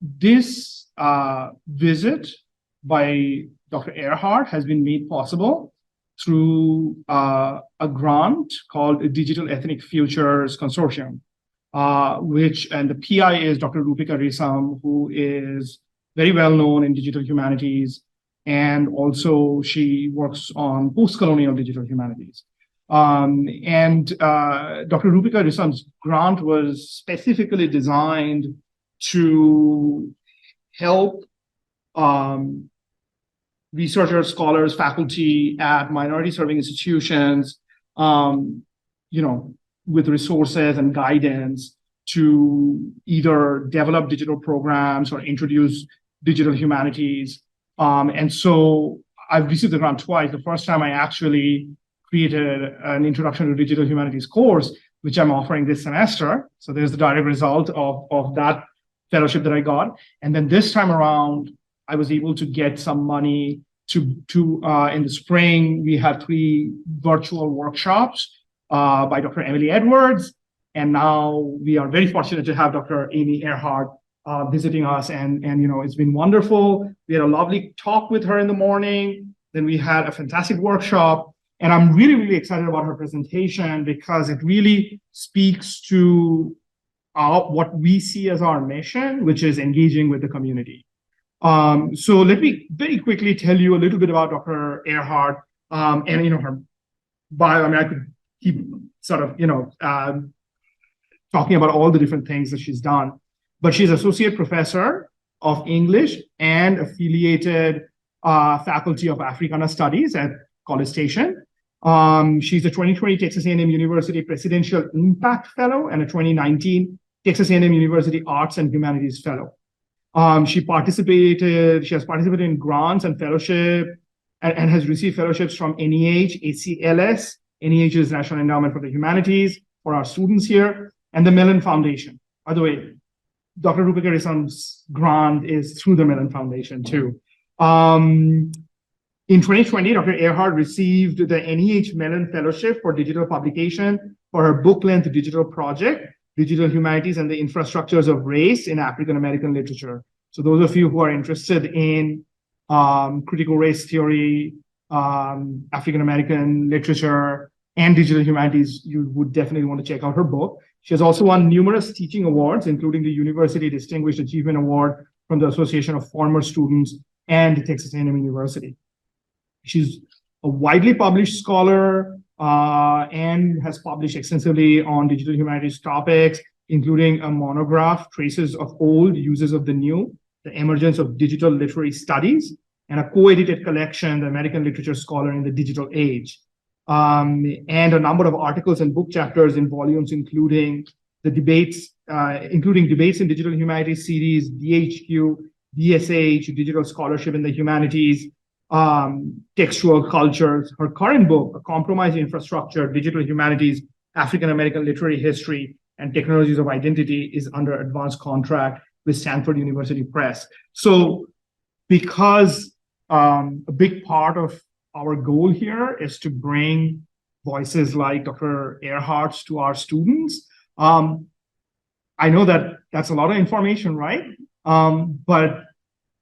this visit by Dr. Earhart has been made possible through a grant called Digital Ethnic Futures Consortium, and the PI is Dr. Rupika Risam, who is very well known in digital humanities, and also she works on post-colonial digital humanities. And Dr. Rupika Risam's grant was specifically designed to help researchers, scholars, faculty at minority-serving institutions, with resources and guidance to either develop digital programs or introduce digital humanities. And so I've received the grant twice. The first time I actually created an Introduction to Digital Humanities course, which I'm offering this semester. So there's the direct result of that fellowship that I got. And then this time around, I was able to get some money to in the spring, we had 3 virtual workshops by Dr. Emily Edwards. And now we are very fortunate to have Dr. Amy Earhart visiting us. And it's been wonderful. We had a lovely talk with her in the morning. Then we had a fantastic workshop. And I'm really, really excited about her presentation because it really speaks to what we see as our mission, which is engaging with the community. So let me very quickly tell you a little bit about Dr. Earhart and her bio. I mean, I could keep sort of talking about all the different things that she's done, but she's associate professor of English and affiliated faculty of Africana Studies at College Station. She's a 2020 Texas A&M University Presidential Impact Fellow and a 2019 Texas A&M University Arts and Humanities Fellow. She has participated in grants and fellowship and has received fellowships from NEH, ACLS. NEH is National Endowment for the Humanities for our students here, and the Mellon Foundation. By the way, Dr. Rupika Risam's grant is through the Mellon Foundation too. In 2020, Dr. Earhart received the NEH Mellon Fellowship for Digital Publication for her book-length digital project, Digital Humanities and the Infrastructures of Race in African American Literature. So those of you who are interested in critical race theory, African American literature, and digital humanities, you would definitely want to check out her book. She has also won numerous teaching awards, including the University Distinguished Achievement Award from the Association of Former Students and Texas A&M University. She's a widely published scholar and has published extensively on digital humanities topics, including a monograph, Traces of Old, Uses of the New, The Emergence of Digital Literary Studies, and a co-edited collection, The American Literature Scholar in the Digital Age. And a number of articles and book chapters in volumes, including Debates in Digital Humanities series, DHQ, DSH, Digital Scholarship in the Humanities, Textual Cultures. Her current book, A Compromised Infrastructure, Digital Humanities, African American Literary History, and Technologies of Identity, is under advanced contract with Stanford University Press. So because a big part of our goal here is to bring voices like Dr. Earhart's to our students, I know that that's a lot of information, right? But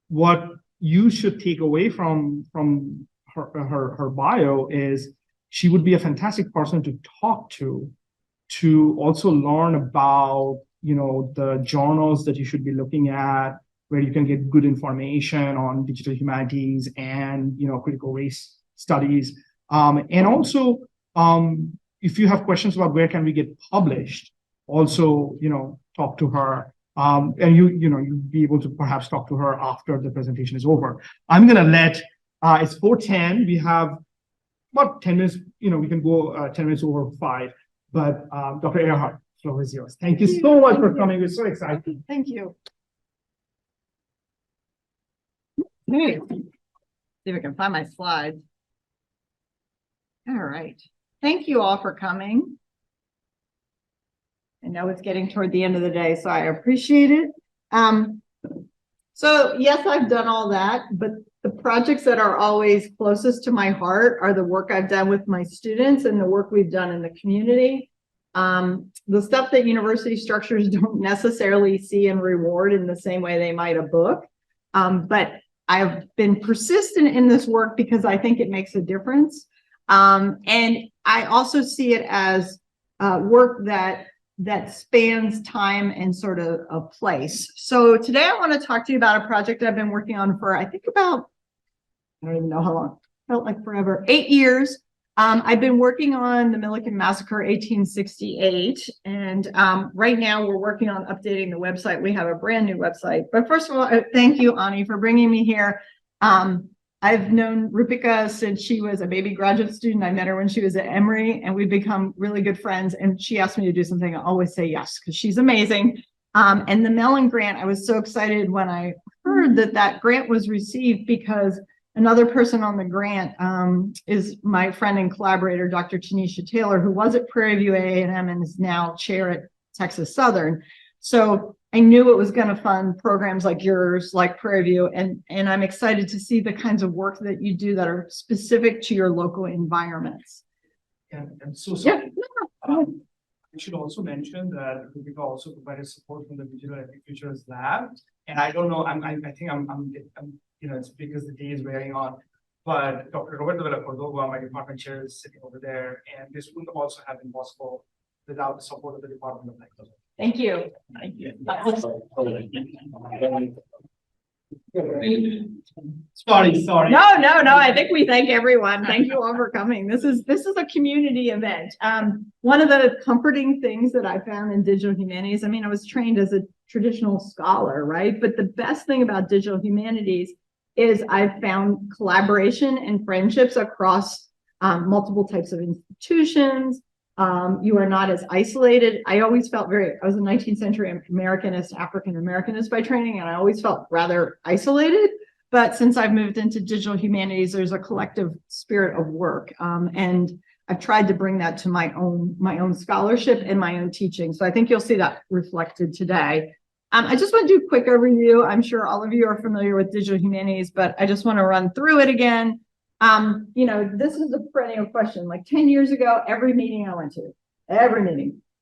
what you should take away from her bio is she would be a fantastic person to talk to also learn about the journals that you should be looking at, where you can get good information on digital humanities and critical race studies, and also if you have questions about where can we get published, also talk to her. And you'll be able to perhaps talk to her after the presentation is over. I'm going to let, it's 4:10. We have about 10 minutes, we can go 10 minutes over 5. But Dr. Earhart, the floor is yours. Thank you so much for coming. We're so excited. Thank you. Okay. See if I can find my slides. All right. Thank you all for coming. I know it's getting toward the end of the day, so I appreciate it. So yes, I've done all that, but the projects that are always closest to my heart are the work I've done with my students and the work we've done in the community. The stuff that university structures don't necessarily see and reward in the same way they might a book. But I've been persistent in this work because I think it makes a difference. And I also see it as work that spans time and sort of a place. So today I want to talk to you about a project I've been working on for, I think about, I don't even know how long, felt like forever, 8 years. I've been working on the Milliken Massacre 1868, and right now we're working on updating the website. We have a brand new website. But first of all, thank you, Ani, for bringing me here. I've known Rupika since she was a baby graduate student. I met her when she was at Emory, and we've become really good friends. And she asked me to do something. I always say yes, because she's amazing. And the Mellon grant, I was so excited when I heard that grant was received, because another person on the grant is my friend and collaborator, Dr. Tanisha Taylor, who was at Prairie View A&M and is now chair at Texas Southern. So I knew it was going to fund programs like yours, like Prairie View, and I'm excited to see the kinds of work that you do that are specific to your local environments. And so sorry. Yeah. I should also mention that Rupika also provided support from the Digital Ethnic Futures Lab. And I don't know, I think I'm you know, it's because the day is wearing on, but Dr. Roberto Vela Cordova, my department chair, is sitting over there, and this wouldn't also have been possible without the support of the Department of Language. Thank you. Thank you. Sorry. No. I think we thank everyone. Thank you all for coming. This is a community event. One of the comforting things that I found in digital humanities, I mean, I was trained as a traditional scholar, right? But the best thing about digital humanities is I've found collaboration and friendships across multiple types of institutions. You are not as isolated. I always felt I was a 19th century Americanist, African Americanist by training, and I always felt rather isolated. But since I've moved into digital humanities, there's a collective spirit of work. And I've tried to bring that to my own scholarship and my own teaching. So I think you'll see that reflected today. I just want to do a quick overview. I'm sure all of you are familiar with digital humanities, but I just want to run through it again. You know, this is a perennial question. Like 10 years ago, every meeting I went to,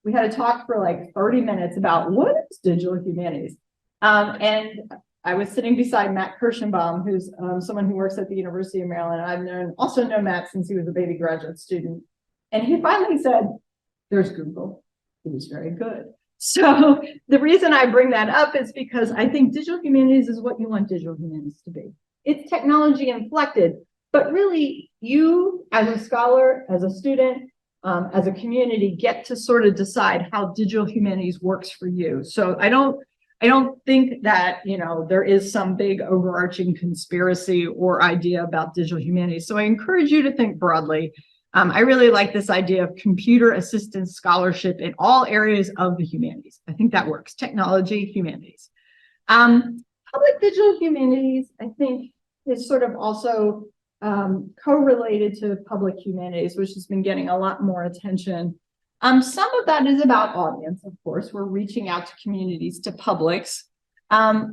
we had a talk for like 30 minutes about what is digital humanities. And I was sitting beside Matt Kirschenbaum, who's someone who works at the University of Maryland. I've also known Matt since he was a baby graduate student. And he finally said, there's Google. It was very good. So the reason I bring that up is because I think digital humanities is what you want digital humanities to be. It's technology inflected, but really you as a scholar, as a student, as a community get to sort of decide how digital humanities works for you. So I don't think that, you know, there is some big overarching conspiracy or idea about digital humanities. So I encourage you to think broadly. I really like this idea of computer assisted scholarship in all areas of the humanities. I think that works. Technology, humanities. Public digital humanities, I think, is sort of also correlated to public humanities, which has been getting a lot more attention. Some of that is about audience, of course. We're reaching out to communities, to publics. I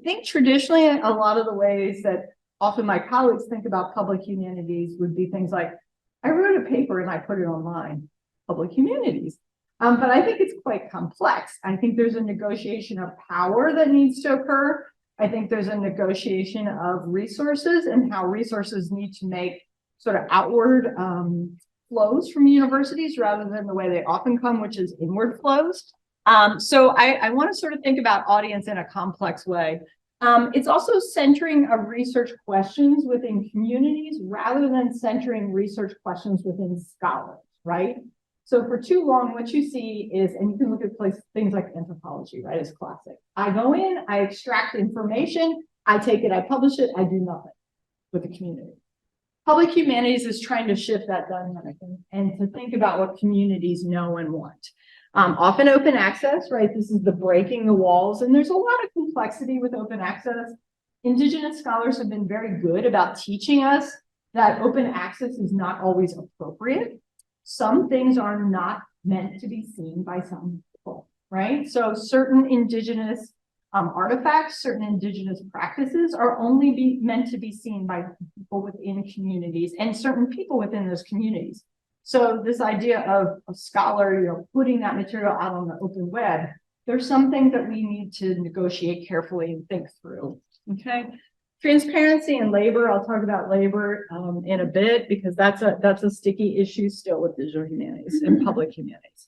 think traditionally, a lot of the ways that often my colleagues think about public humanities would be things like, I wrote a paper and I put it online, public humanities. But I think it's quite complex. I think there's a negotiation of power that needs to occur. I think there's a negotiation of resources and how resources need to make sort of outward flows from universities rather than the way they often come, which is inward flows. So I want to sort of think about audience in a complex way. It's also centering of research questions within communities rather than centering research questions within scholars, right? So for too long, what you see is, and you can look at things like anthropology, right? It's classic. I go in, I extract information, I take it, I publish it, I do nothing with the community. Public humanities is trying to shift that dynamic and to think about what communities know and want. Often open access, right? This is the breaking the walls, and there's a lot of complexity with open access. Indigenous scholars have been very good about teaching us that open access is not always appropriate. Some things are not meant to be seen by some people, right? So certain indigenous artifacts, certain indigenous practices are only meant to be seen by people within communities and certain people within those communities. So this idea of a scholar, putting that material out on the open web, there's some things that we need to negotiate carefully and think through. Okay. Transparency and labor. I'll talk about labor in a bit because that's a sticky issue still with digital humanities and public humanities.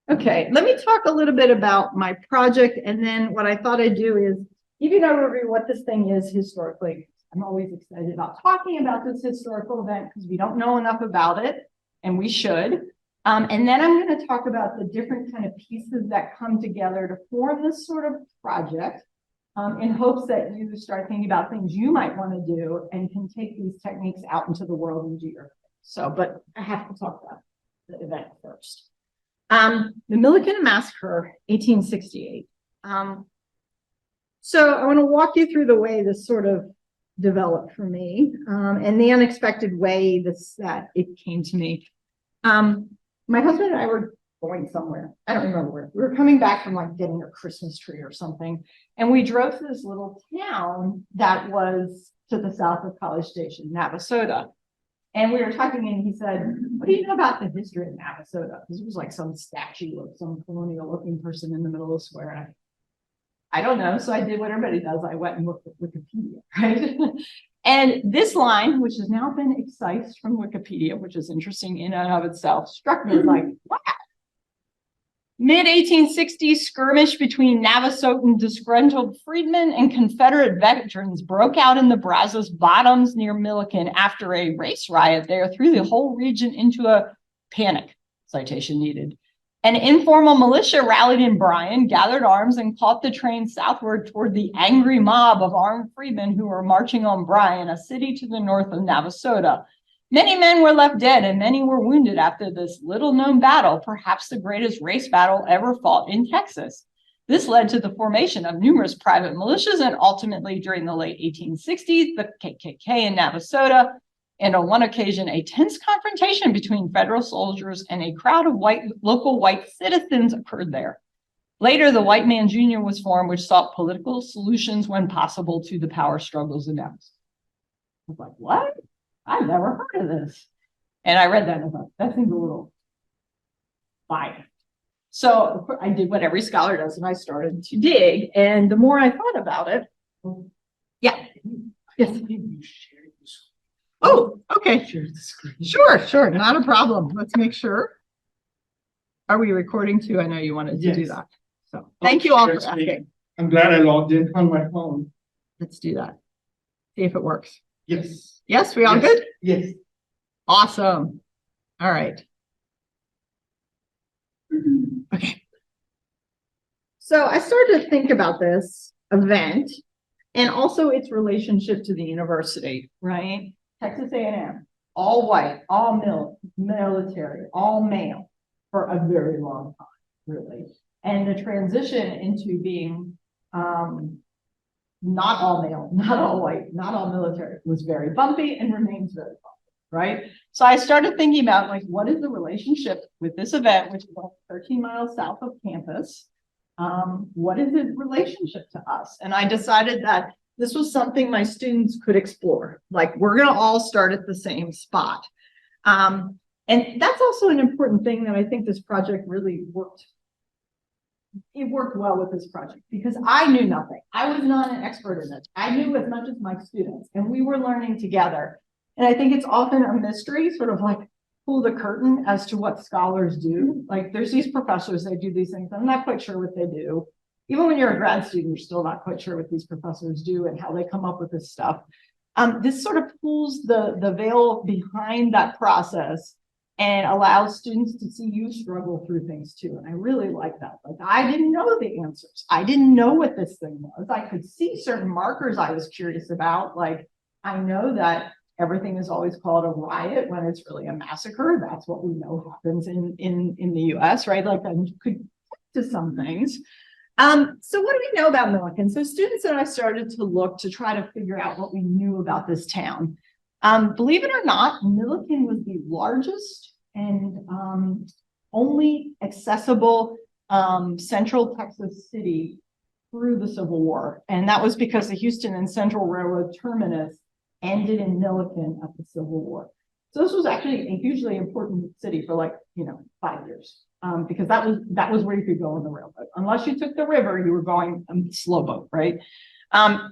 Okay, let me talk a little bit about my project, and then what I thought I'd do is give you an overview of what this thing is historically. I'm always excited about talking about this historical event because we don't know enough about it, and we should. And then I'm going to talk about the different kind of pieces that come together to form this sort of project in hopes that you start thinking about things you might want to do and can take these techniques out into the world and do your thing. So, but I have to talk about the event first. The Milliken Massacre, 1868. So I want to walk you through the way this sort of developed for me and the unexpected way that it came to me. My husband and I were going somewhere. I don't remember where. We were coming back from like getting a Christmas tree or something. And we drove to this little town that was to the south of College Station, Navasota. And we were talking and he said, what do you know about the history of Navasota? Because it was like some statue of some colonial looking person in the middle of the square. And I don't know. So I did what everybody does. I went and looked at Wikipedia, right? And this line, which has now been excised from Wikipedia, which is interesting in and of itself, struck me as like, wow. Mid-1860s skirmish between Navajotan disgruntled freedmen and Confederate veterans broke out in the Brazos Bottoms near Milliken after a race riot there threw the whole region into a panic, citation needed. An informal militia rallied in Bryan, gathered arms, and caught the train southward toward the angry mob of armed freedmen who were marching on Bryan, a city to the north of Navasota. Many men were left dead and many were wounded after this little-known battle, perhaps the greatest race battle ever fought in Texas. This led to the formation of numerous private militias and ultimately, during the late 1860s, the KKK in Navasota, and on one occasion, a tense confrontation between federal soldiers and a crowd of local white citizens occurred there. Later, the White Man's Union was formed, which sought political solutions when possible to the power struggles in Navasota. I was like, what? I've never heard of this. And I read that and I thought, that seems a little biased. So I did what every scholar does and I started to dig. And the more I thought about it, yeah. Yes. Oh, okay. Sure. Not a problem. Let's make sure. Are we recording too? I know you wanted to do that. So thank you all for asking. I'm glad I logged in on my phone. Let's do that. See if it works. Yes. Yes, we all good? Yes. Awesome. All right. Okay. So I started to think about this event and also its relationship to the university, right? Texas A&M, all white, all military, all male for a very long time, really. And the transition into being not all male, not all white, not all military was very bumpy and remains very bumpy, right? So I started thinking about like, what is the relationship with this event, which is about 13 miles south of campus? What is the relationship to us? And I decided that this was something my students could explore. Like, we're going to all start at the same spot. And that's also an important thing that I think this project really worked. It worked well with this project because I knew nothing. I was not an expert in it. I knew as much as my students, and we were learning together. And I think it's often a mystery, sort of like pull the curtain as to what scholars do. Like, there's these professors, they do these things. I'm not quite sure what they do. Even when you're a grad student, you're still not quite sure what these professors do and how they come up with this stuff. This sort of pulls the veil behind that process and allows students to see you struggle through things too. And I really like that. Like, I didn't know the answers. I didn't know what this thing was. I could see certain markers I was curious about. Like, I know that everything is always called a riot when it's really a massacre. That's what we know happens in the US, right? Like, I could point to some things. So what do we know about Milliken? So students and I started to look to try to figure out what we knew about this town. Believe it or not, Milliken was the largest and only accessible central Texas city through the Civil War. And that was because the Houston and Central Railroad terminus ended in Milliken at the Civil War. So this was actually a hugely important city for like, 5 years. Because that was where you could go on the railroad. Unless you took the river, you were going slow boat, right?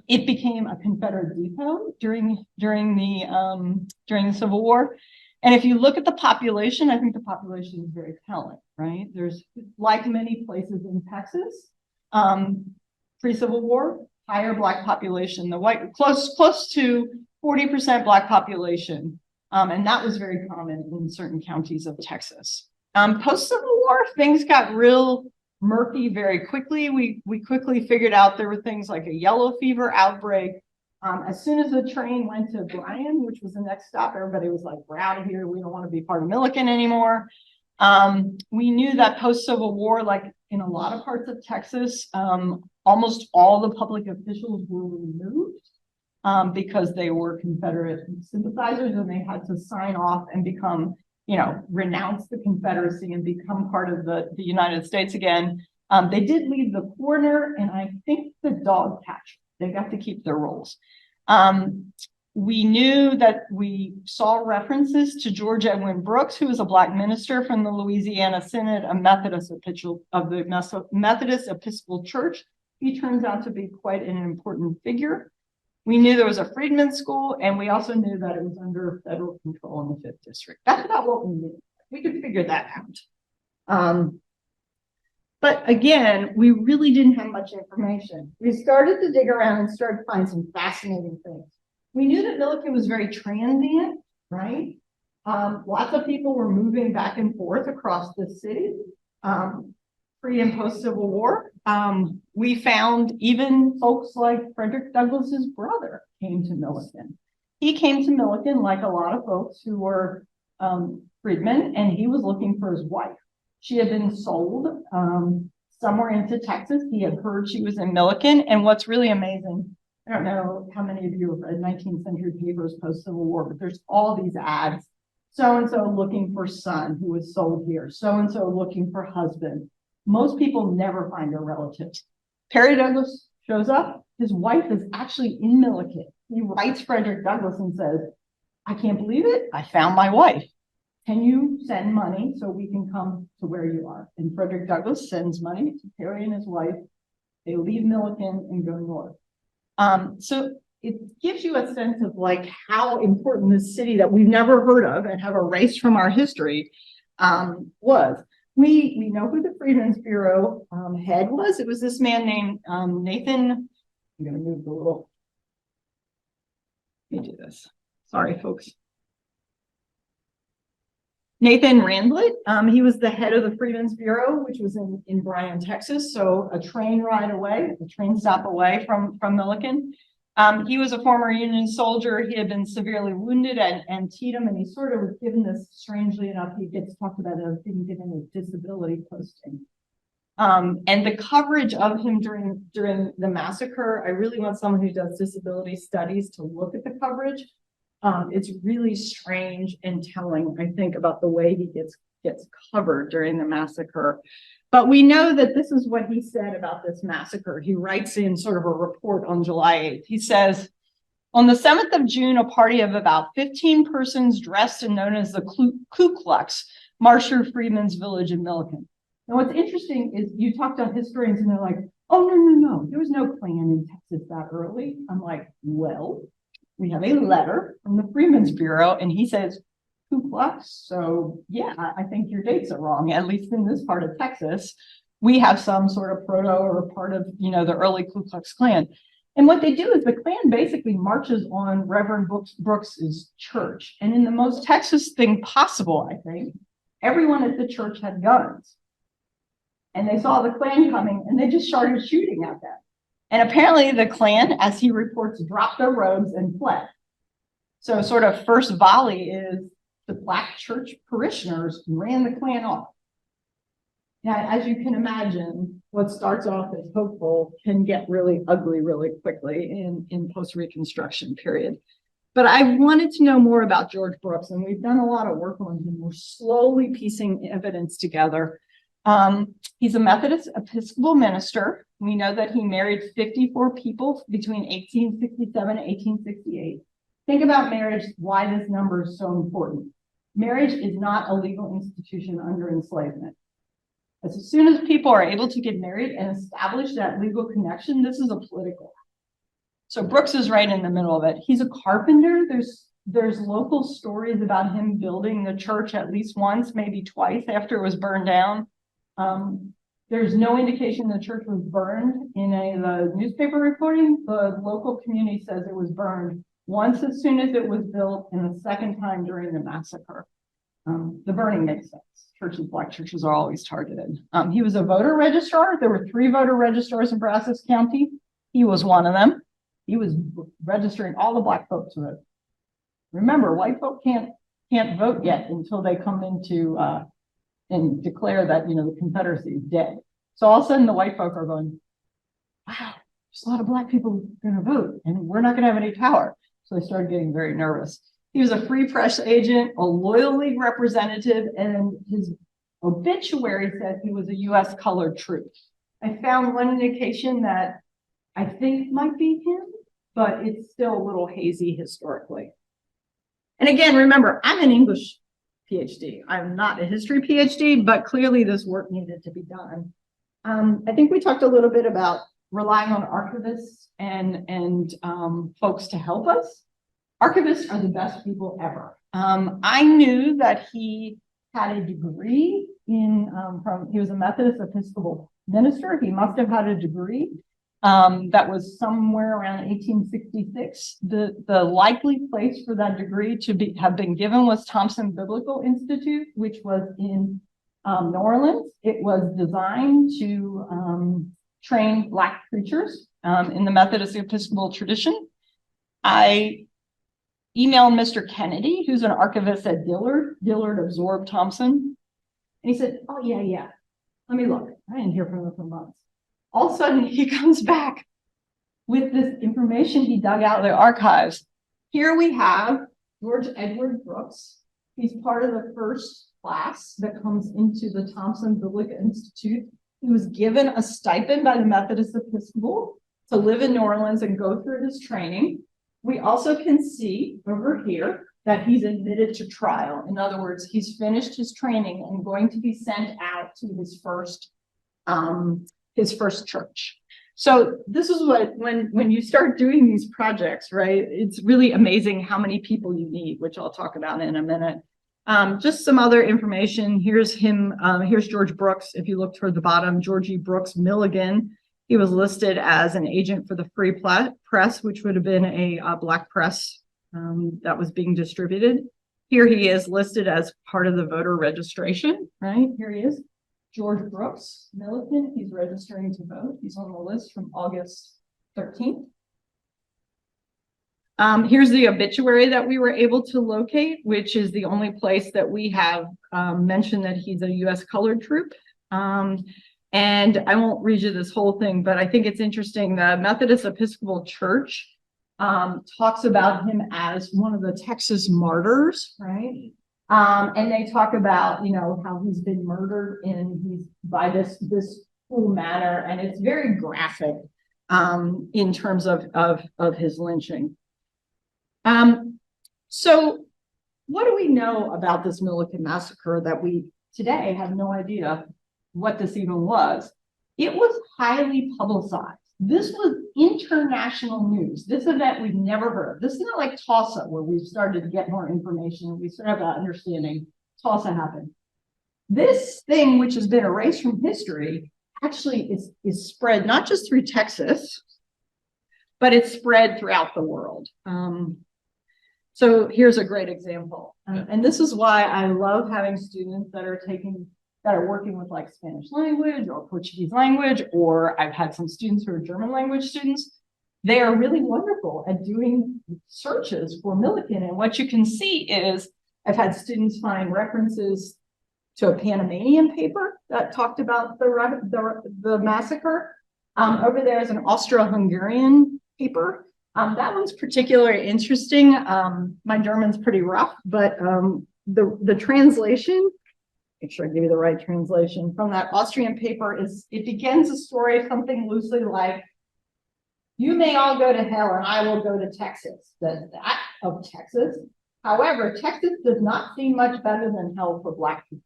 It became a Confederate depot during the Civil War. And if you look at the population, I think the population is very telling, right? There's, like many places in Texas, pre-Civil War, higher Black population, the white, close to 40% Black population. And that was very common in certain counties of Texas. Post-Civil War, things got real murky very quickly. We quickly figured out there were things like a yellow fever outbreak. As soon as the train went to Bryan, which was the next stop, everybody was like, we're out of here. We don't want to be part of Milliken anymore. We knew that post-Civil War, like in a lot of parts of Texas, almost all the public officials were removed because they were Confederate sympathizers, and they had to sign off and become, renounce the Confederacy and become part of the United States again. They did leave the coroner and I think the dog catcher. They got to keep their roles. We knew that we saw references to George Edwin Brooks, who was a Black minister from the Louisiana Synod, a Methodist of the Methodist Episcopal Church. He turns out to be quite an important figure. We knew there was a freedmen's school, and we also knew that it was under federal control in the 5th District. That's about what we knew. We could figure that out. But again, we really didn't have much information. We started to dig around and started to find some fascinating things. We knew that Milliken was very transient, right? Lots of people were moving back and forth across the city, pre and post Civil War. We found even folks like Frederick Douglass's brother came to Milliken. He came to Milliken like a lot of folks who were freedmen, and he was looking for his wife. She had been sold somewhere into Texas. He had heard she was in Milliken. And what's really amazing, I don't know how many of you have read 19th century papers post-Civil War, but there's all these ads. So-and-so looking for son who was sold here. So-and-so looking for husband. Most people never find their relatives. Perry Douglass shows up. His wife is actually in Milliken. He writes Frederick Douglass and says, I can't believe it. I found my wife. Can you send money so we can come to where you are? And Frederick Douglass sends money to Perry and his wife. They leave Milliken and go north. So it gives you a sense of like how important this city that we've never heard of and have erased from our history was. We know who the Freedmen's Bureau head was. It was this man named Nathan. I'm going to move the little. Let me do this. Sorry, folks. Nathan Randlett, he was the head of the Freedmen's Bureau, which was in Bryan, Texas. So a train ride away, a train stop away from Milliken. He was a former Union soldier. He had been severely wounded at Antietam, and he sort of was given this, strangely enough, he gets talked about as being given a disability posting. And the coverage of him during the massacre, I really want someone who does disability studies to look at the coverage. It's really strange and telling, I think, about the way he gets covered during the massacre. But we know that this is what he said about this massacre. He writes in sort of a report on July 8th. He says, on the 7th of June, a party of about 15 persons dressed and known as the Ku Klux marched through Freedmen's Village in Milliken. Now, what's interesting is you talk to historians and they're like, oh, no. There was no Klan in Texas that early. I'm like, well, we have a letter from the Freedmen's Bureau, and he says, Ku Klux. So yeah, I think your dates are wrong, at least in this part of Texas. We have some sort of proto or part of, the early Ku Klux Klan. And what they do is the Klan basically marches on Reverend Brooks's church. And in the most Texas thing possible, I think, everyone at the church had guns. And they saw the Klan coming and they just started shooting at them. And apparently the Klan, as he reports, dropped their robes and fled. So sort of first volley is the Black church parishioners ran the Klan off. Now, as you can imagine, what starts off as hopeful can get really ugly really quickly in post-Reconstruction period. But I wanted to know more about George Brooks, and we've done a lot of work on him. We're slowly piecing evidence together. He's a Methodist Episcopal minister. We know that he married 54 people between 1867 and 1868. Think about marriage, why this number is so important. marriage is not a legal institution under enslavement. As soon as people are able to get married and establish that legal connection, this is a political act. So Brooks is right in the middle of it. He's a carpenter. There's local stories about him building the church at least once, maybe twice after it was burned down. There's no indication the church was burned in any of the newspaper reporting. The local community says it was burned once as soon as it was built and the second time during the massacre. The burning makes sense. Churches, black churches are always targeted. He was a voter registrar. There were 3 voter registrars in Brazos County. He was one of them. He was registering all the black folks to vote. Remember, white folk can't vote yet until they come into and declare that, you know, the Confederacy is dead. So all of a sudden the white folk are going, wow, there's a lot of black people going to vote and we're not going to have any power. So they started getting very nervous. He was a free press agent, a loyal league representative, and his obituary said he was a U.S. colored troop. I found one indication that I think might be him, but it's still a little hazy historically. And again, remember, I'm an English PhD. I'm not a history PhD, but clearly this work needed to be done. I think we talked a little bit about relying on archivists and folks to help us. Archivists are the best people ever. I knew that he had a degree in, he was a Methodist Episcopal minister. He must have had a degree that was somewhere around 1866. The likely place for that degree to have been given was Thompson Biblical Institute, which was in New Orleans. It was designed to train black preachers in the Methodist Episcopal tradition. I emailed Mr. Kennedy, who's an archivist at Dillard. Dillard absorbed Thompson. And he said, oh, yeah. Let me look. I didn't hear from him for months. All of a sudden, he comes back with this information he dug out of the archives. Here we have George Edward Brooks. He's part of the first class that comes into the Thompson Biblical Institute. He was given a stipend by the Methodist Episcopal to live in New Orleans and go through his training. We also can see over here that he's admitted to trial. In other words, he's finished his training and going to be sent out to his first church. So this is what, when you start doing these projects, right, it's really amazing how many people you need, which I'll talk about in a minute. Just some other information. Here's him. Here's George Brooks. If you look toward the bottom, Georgie Brooks Milligan. He was listed as an agent for the Free Press, which would have been a black press that was being distributed. Here he is listed as part of the voter registration, right? Here he is. George Brooks Milligan, he's registering to vote. He's on the list from August 13th. Here's the obituary that we were able to locate, which is the only place that we have mentioned that he's a U.S. colored troop. And I won't read you this whole thing, but I think it's interesting. The Methodist Episcopal Church talks about him as one of the Texas martyrs, right? And they talk about, you know, how he's been murdered by this cruel manner, and it's very graphic in terms of his lynching. So what do we know about this Milliken massacre that we today have no idea what this even was? It was highly publicized. This was international news. This event we've never heard of. This is not like Tulsa, where we've started to get more information. We sort of have an understanding Tulsa happened. This thing, which has been erased from history, actually is spread not just through Texas, but it's spread throughout the world. So here's a great example. And this is why I love having students that are working with like Spanish language or Portuguese language, or I've had some students who are German language students. They are really wonderful at doing searches for Milliken. And what you can see is I've had students find references to a Panamanian paper that talked about the massacre. Over there is an Austro-Hungarian paper. That one's particularly interesting. My German's pretty rough, but the translation, make sure I give you the right translation, from that Austrian paper it begins a story something loosely like, you may all go to hell and I will go to Texas. That of Texas. However, Texas does not seem much better than hell for Black people.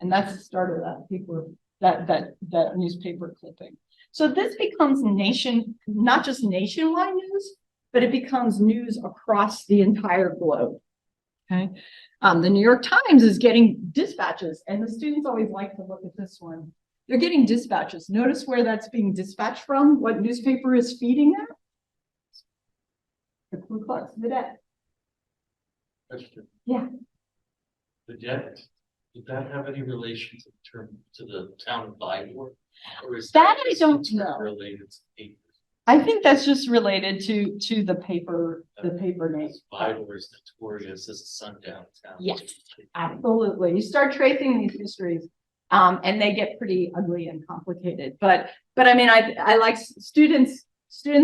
And that's the start of that newspaper clipping. So this becomes not just nationwide news, but it becomes news across the entire globe. Okay. The New York Times is getting dispatches, and the students always like to look at this one. They're getting dispatches. Notice where that's being dispatched from, what newspaper is feeding that? The Ku Klux Cadet. Question. Yeah. The jet, did that have any relation to the town of Bylor? Or is That I don't know. Related to papers? I think that's just related to the paper name. Bylor is notorious as a sundown town. Yes, absolutely. You start tracing these histories, and they get pretty ugly and complicated. But I mean, I like students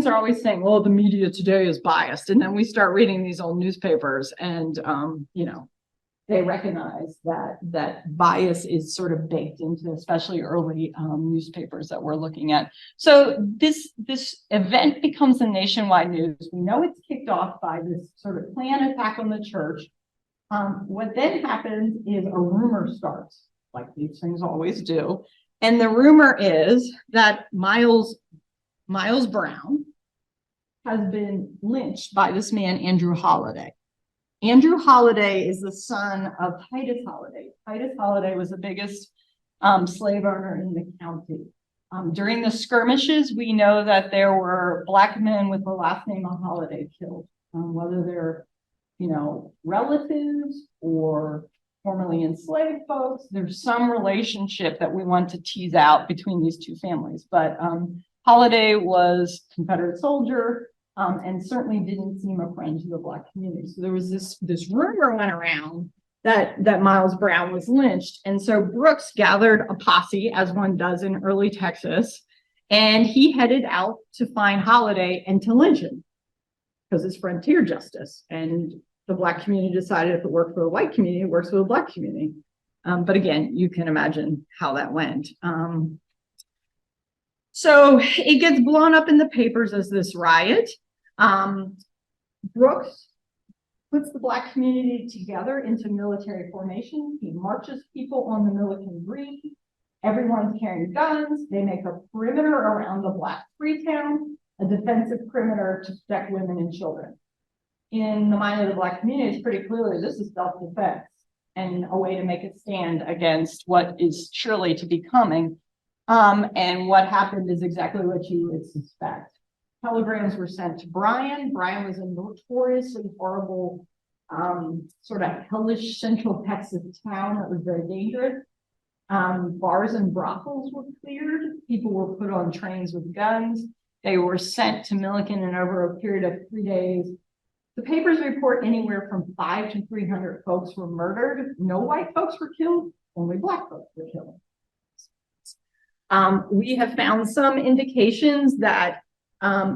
are always saying, well, the media today is biased. And then we start reading these old newspapers, and you know, they recognize that bias is sort of baked into especially early newspapers that we're looking at. So this event becomes a nationwide news. We know it's kicked off by this sort of planned attack on the church. What then happens is a rumor starts, like these things always do. And the rumor is that Miles Brown has been lynched by this man, Andrew Holliday. Andrew Holliday is the son of Titus Holliday. Titus Holliday was the biggest slave owner in the county. During the skirmishes, we know that there were Black men with the last name of Holliday killed, whether they're, you know, relatives or formerly enslaved folks. There's some relationship that we want to tease out between these two families. But Holliday was a Confederate soldier, and certainly didn't seem a friend to the Black community. So there was this rumor went around that Miles Brown was lynched. And so Brooks gathered a posse, as one does in early Texas, and he headed out to find Holliday and to lynch him because it's frontier justice. And the Black community decided if it worked for the white community, it works for the Black community. But again, you can imagine how that went. So it gets blown up in the papers as this riot. Brooks puts the Black community together into military formation. He marches people on the Milliken Green. Everyone's carrying guns. They make a perimeter around the Black Freetown, a defensive perimeter to protect women and children. In the mind of the Black community, it's pretty clearly this is self-defense and a way to make a stand against what is surely to be coming. And what happened is exactly what you would suspect. Telegrams were sent to Bryan. Bryan was a notoriously horrible, sort of hellish central Texas town that was very dangerous. Bars and brothels were cleared. People were put on trains with guns. They were sent to Milliken, and over a period of 3 days, the papers report anywhere from 500 to 300 folks were murdered. No white folks were killed, only Black folks were killed. We have found some indications that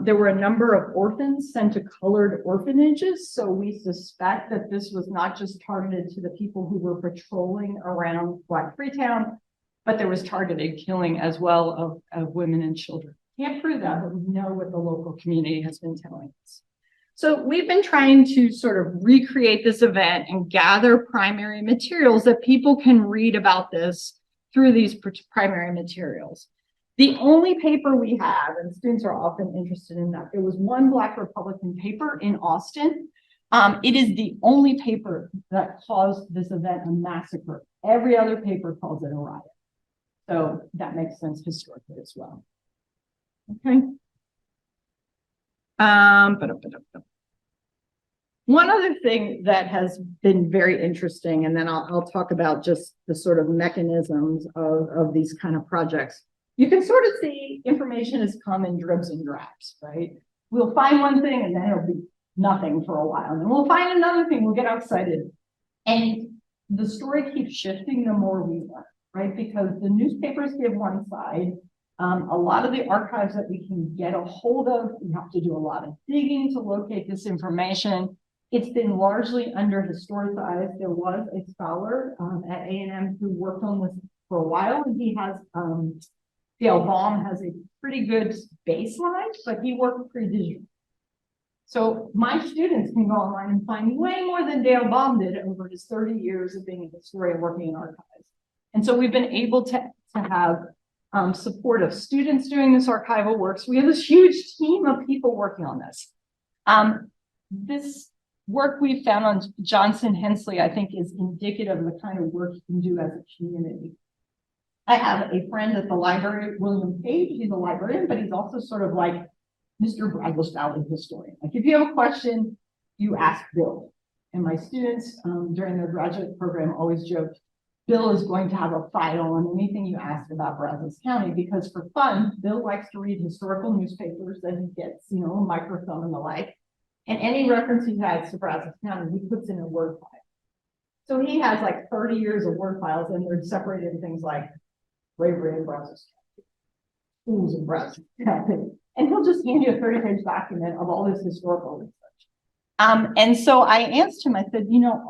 there were a number of orphans sent to colored orphanages. So we suspect that this was not just targeted to the people who were patrolling around Black Freetown, but there was targeted killing as well of women and children. Can't prove that, but we know what the local community has been telling us. So we've been trying to sort of recreate this event and gather primary materials that people can read about this through these primary materials. The only paper we have, and students are often interested in that, there was one Black Republican paper in Austin. It is the only paper that caused this event a massacre. Every other paper calls it a riot. So that makes sense historically as well. Okay. One other thing that has been very interesting, and then I'll talk about just the sort of mechanisms of these kind of projects. You can sort of see information has come in dribs and drabs, right? We'll find one thing and then it'll be nothing for a while. And then we'll find another thing, we'll get excited. And the story keeps shifting the more we learn, right? Because the newspapers give one side. A lot of the archives that we can get a hold of, we have to do a lot of digging to locate this information. It's been largely under historicized. There was a scholar at A&M who worked on this for a while, and he has, Dale Baum has a pretty good baseline, but he worked pre-digital. So my students can go online and find way more than Dale Baum did over his 30 years of being a historian working in archives. And so we've been able to have support of students doing this archival work. So we have this huge team of people working on this. This work we found on Johnson Hensley, I think, is indicative of the kind of work you can do as a community. I have a friend at the library, William Page. He's a librarian, but he's also sort of like Mr. Bradley Valley historian. Like if you have a question, you ask Bill. And my students during their graduate program always joked, Bill is going to have a file on anything you ask about Brazos County, because for fun, Bill likes to read historical newspapers that he gets, you know, a microfilm and the like. And any reference he has to Brazos County, he puts in a Word file. So he has like 30 years of Word files, and they're separated in things like slavery in Brazos County, schools in Brazos County. And he'll just hand you a 30-page document of all this historical research. And so I asked him, I said, you know,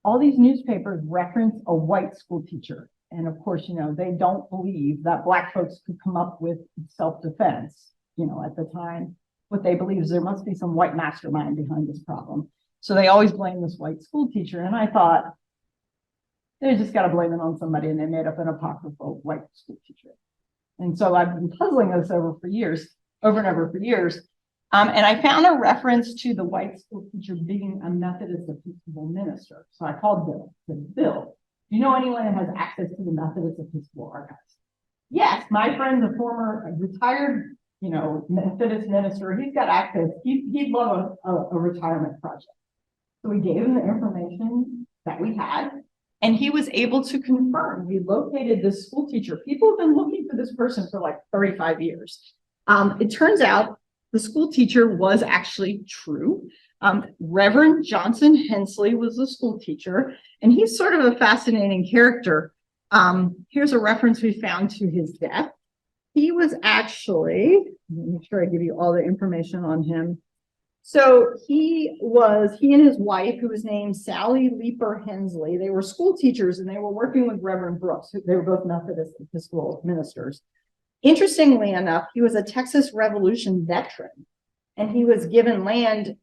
all these newspapers reference a white school teacher. And of course, you know, they don't believe that Black folks could come up with self-defense, you know, at the time. What they believe is there must be some white mastermind behind this problem. So they always blame this white school teacher. And I thought, they just got to blame it on somebody, and they made up an apocryphal white school teacher. And so I've been puzzling this over and over for years. And I found a reference to the white school teacher being a Methodist Episcopal minister. So I called Bill. I said, Bill, do you know anyone that has access to the Methodist Episcopal archives? Yes, my friend's a former retired, you know, Methodist minister. He's got access. He'd love a retirement project. So we gave him the information that we had, and he was able to confirm. We located this school teacher. People have been looking for this person for like 35 years. It turns out the school teacher was actually true. Reverend Johnson Hensley was the school teacher, and he's sort of a fascinating character. Here's a reference we found to his death. He was actually, let me make sure I give you all the information on him. So he and his wife, who was named Sally Leeper Hensley, they were school teachers, and they were working with Reverend Brooks. They were both Methodist Episcopal ministers. Interestingly enough, he was a Texas Revolution veteran, and he was given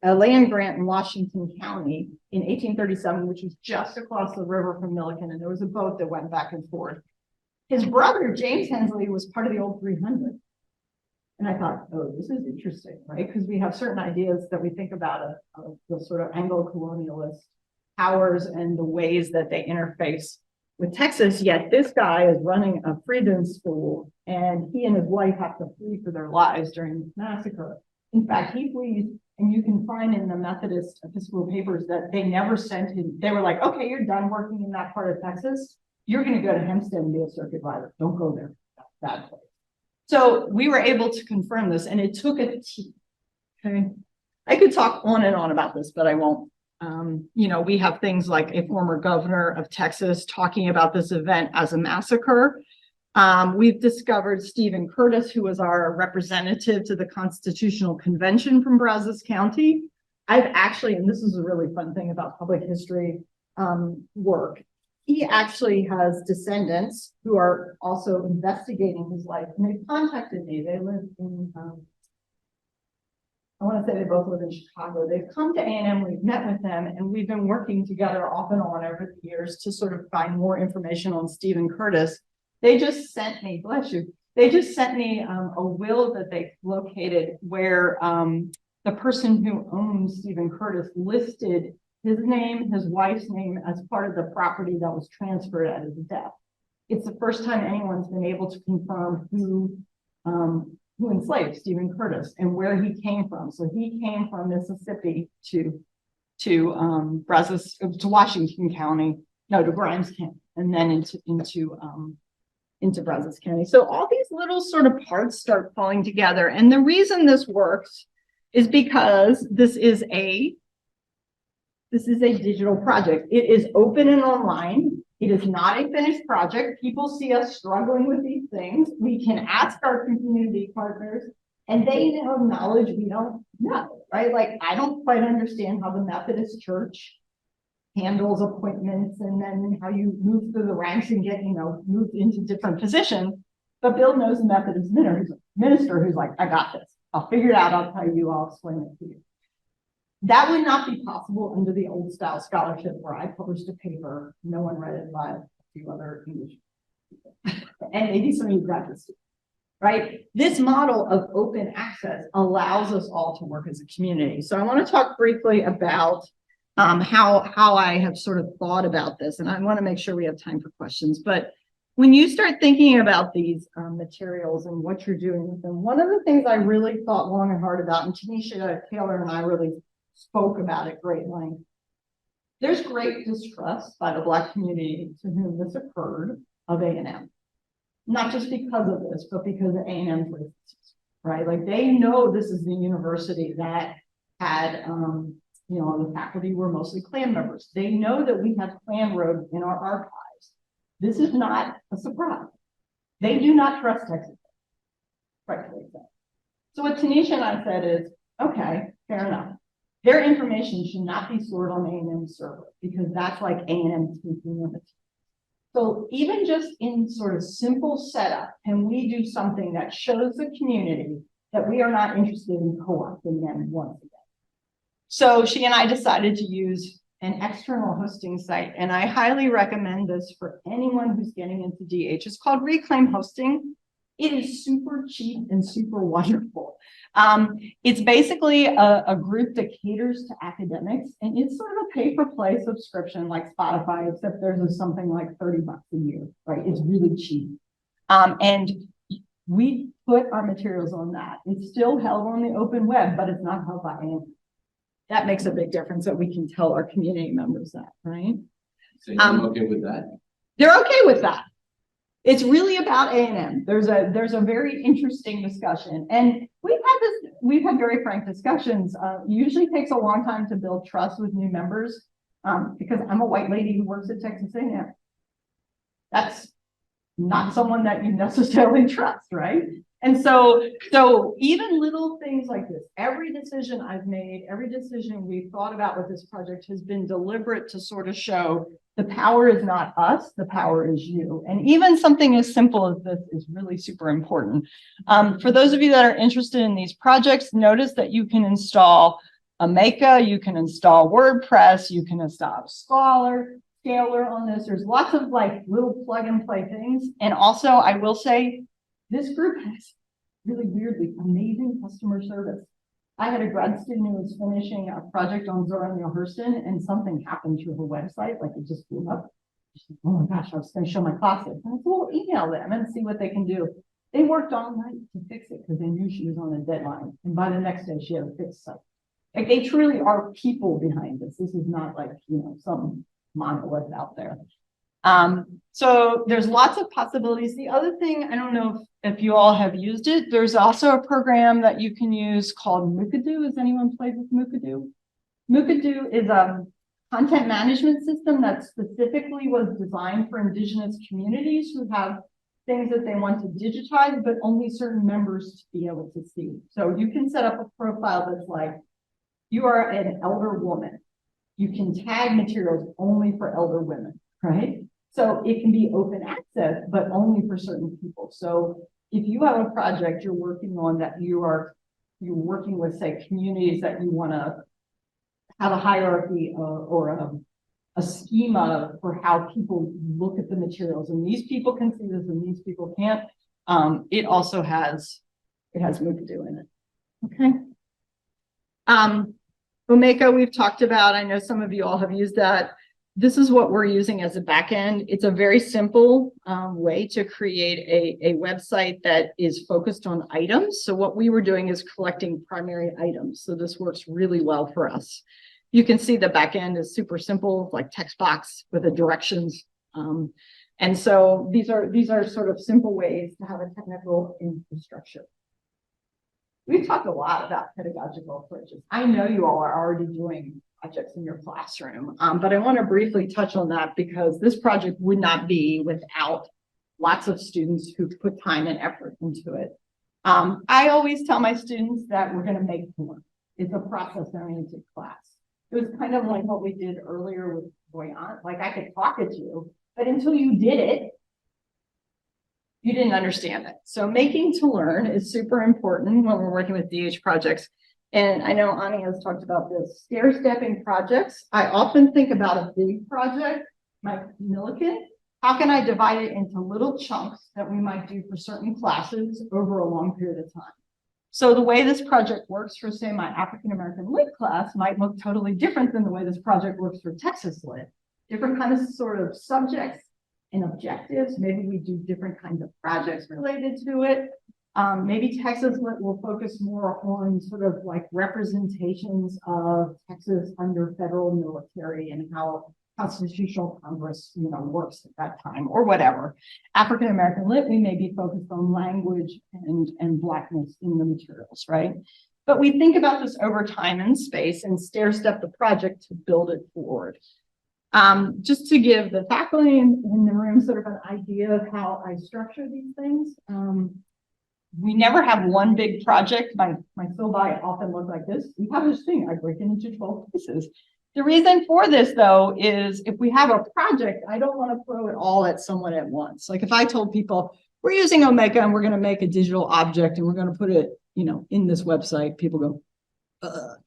a land grant in Washington County in 1837, which was just across the river from Milliken, and there was a boat that went back and forth. His brother, James Hensley, was part of the old 300. And I thought, oh, this is interesting, right? Because we have certain ideas that we think about the sort of Anglo-colonialist powers and the ways that they interface with Texas, yet this guy is running a freedom school, and he and his wife have to flee for their lives during this massacre. In fact, he flees, and you can find in the Methodist Episcopal papers that they never sent him. They were like, okay, you're done working in that part of Texas. You're going to go to Hempstead and be a circuit rider. Don't go there. That's a bad place. So we were able to confirm this, and it took a team. Okay. I could talk on and on about this, but I won't. You know, we have things like a former governor of Texas talking about this event as a massacre. We've discovered Stephen Curtis, who was our representative to the Constitutional Convention from Brazos County. I've actually, and this is a really fun thing about public history work, he actually has descendants who are also investigating his life, and they've contacted me. They live in, I want to say they both live in Chicago. They've come to A&M, we've met with them, and we've been working together off and on over the years to sort of find more information on Stephen Curtis. They just sent me, bless you, they just sent me a will that they located where the person who owns Stephen Curtis listed his name, his wife's name as part of the property that was transferred at his death. It's the first time anyone's been able to confirm who enslaved Stephen Curtis and where he came from. So he came from Mississippi to Brazos, to Washington County, no, to Grimes County, and then into Brazos County. So all these little sort of parts start falling together. And the reason this works is because this is a digital project. It is open and online. It is not a finished project. People see us struggling with these things. We can ask our community partners, and they know knowledge we don't know, right? Like, I don't quite understand how the Methodist Church handles appointments and then how you move through the ranks and get, you know, moved into different positions. But Bill knows the Methodist minister who's like, I got this. I'll figure it out. I'll tell you. I'll explain it to you. That would not be possible under the old style scholarship where I published a paper. No one read it by a few other English people and maybe some of you graduate students. Right? This model of open access allows us all to work as a community. So I want to talk briefly about how I have sort of thought about this, and I want to make sure we have time for questions. But when you start thinking about these materials and what you're doing with them, one of the things I really thought long and hard about, and Tanisha Taylor and I really spoke about at great length, there's great distrust by the Black community to whom this occurred of A&M. Not just because of this, but because of A&M's racism, right? Like they know this is the university that had, the faculty were mostly Klan members. They know that we have Klan robes in our archives. This is not a surprise. They do not trust Texas, rightfully so. So what Tanisha and I said is, okay, fair enough. Their information should not be stored on A&M's server because that's like A&M taking limits. So even just in sort of simple setup, can we do something that shows the community that we are not interested in co-opting them once again? So she and I decided to use an external hosting site, and I highly recommend this for anyone who's getting into DH. It's called Reclaim Hosting. It is super cheap and super wonderful. It's basically a group that caters to academics, and it's sort of a pay-for-play subscription like Spotify, except there's something like $30 a year, right? It's really cheap. And we put our materials on that. It's still held on the open web, but it's not held by A&M. That makes a big difference that we can tell our community members that, right? So you're okay with that? They're okay with that. It's really about A&M. There's a very interesting discussion, and we've had very frank discussions. Usually takes a long time to build trust with new members because I'm a white lady who works at Texas A&M. That's not someone that you necessarily trust, right? And so even little things like this, every decision I've made, every decision we've thought about with this project has been deliberate to sort of show the power is not us, the power is you. And even something as simple as this is really super important. For those of you that are interested in these projects, notice that you can install Ameka, you can install WordPress, you can install Scalar on this. There's lots of like little plug and play things. And also I will say, this group has really weirdly amazing customer service. I had a grad student who was finishing a project on Zora Neale Hurston, and something happened to her website, like it just blew up. She's like, oh my gosh, I was going to show my classes. And I said, well, email them and see what they can do. They worked all night to fix it because they knew she was on a deadline. And by the next day, she had a fixed site. Like they truly are people behind this. This is not like, some monolith out there. So there's lots of possibilities. The other thing, I don't know if you all have used it, there's also a program that you can use called Mookadoo. Has anyone played with Mookadoo? Mookadoo is a content management system that specifically was designed for Indigenous communities who have things that they want to digitize, but only certain members to be able to see. So you can set up a profile that's like, you are an elder woman. You can tag materials only for elder women, right? So it can be open access, but only for certain people. So if you have a project you're working on that you're working with, say, communities that you want to have a hierarchy or a schema for how people look at the materials, and these people can see this and these people can't. It also has Mookadoo in it. Okay. Omeka, we've talked about. I know some of you all have used that. This is what we're using as a backend. It's a very simple way to create a website that is focused on items. So what we were doing is collecting primary items. So this works really well for us. You can see the backend is super simple, like text box with the directions. And so these are sort of simple ways to have a technical infrastructure. We've talked a lot about pedagogical approaches. I know you all are already doing projects in your classroom, but I want to briefly touch on that because this project would not be without lots of students who put time and effort into it. I always tell my students that we're going to make more. It's a process-oriented class. It was kind of like what we did earlier with Voyant. Like I could talk at you, but until you did it, you didn't understand it. So making to learn is super important when we're working with DH projects. And I know Ani has talked about this, stair-stepping projects. I often think about a big project, like Millikan. How can I divide it into little chunks that we might do for certain classes over a long period of time? So the way this project works for, say, my African-American Lit class might look totally different than the way this project works for Texas Lit. Different kinds of sort of subjects and objectives. Maybe we do different kinds of projects related to it. Maybe Texas Lit will focus more on sort of like representations of Texas under federal military and how Constitutional Congress, works at that time or whatever. African American Lit, we may be focused on language and Blackness in the materials, right? But we think about this over time and space and stair step the project to build it forward. Just to give the faculty in the room sort of an idea of how I structure these things. We never have one big project. My syllabi often look like this. We have this thing, I break it into 12 pieces. The reason for this, though, is if we have a project, I don't want to throw it all at someone at once. Like if I told people, we're using Omeka and we're going to make a digital object and we're going to put it, in this website, people go, ugh.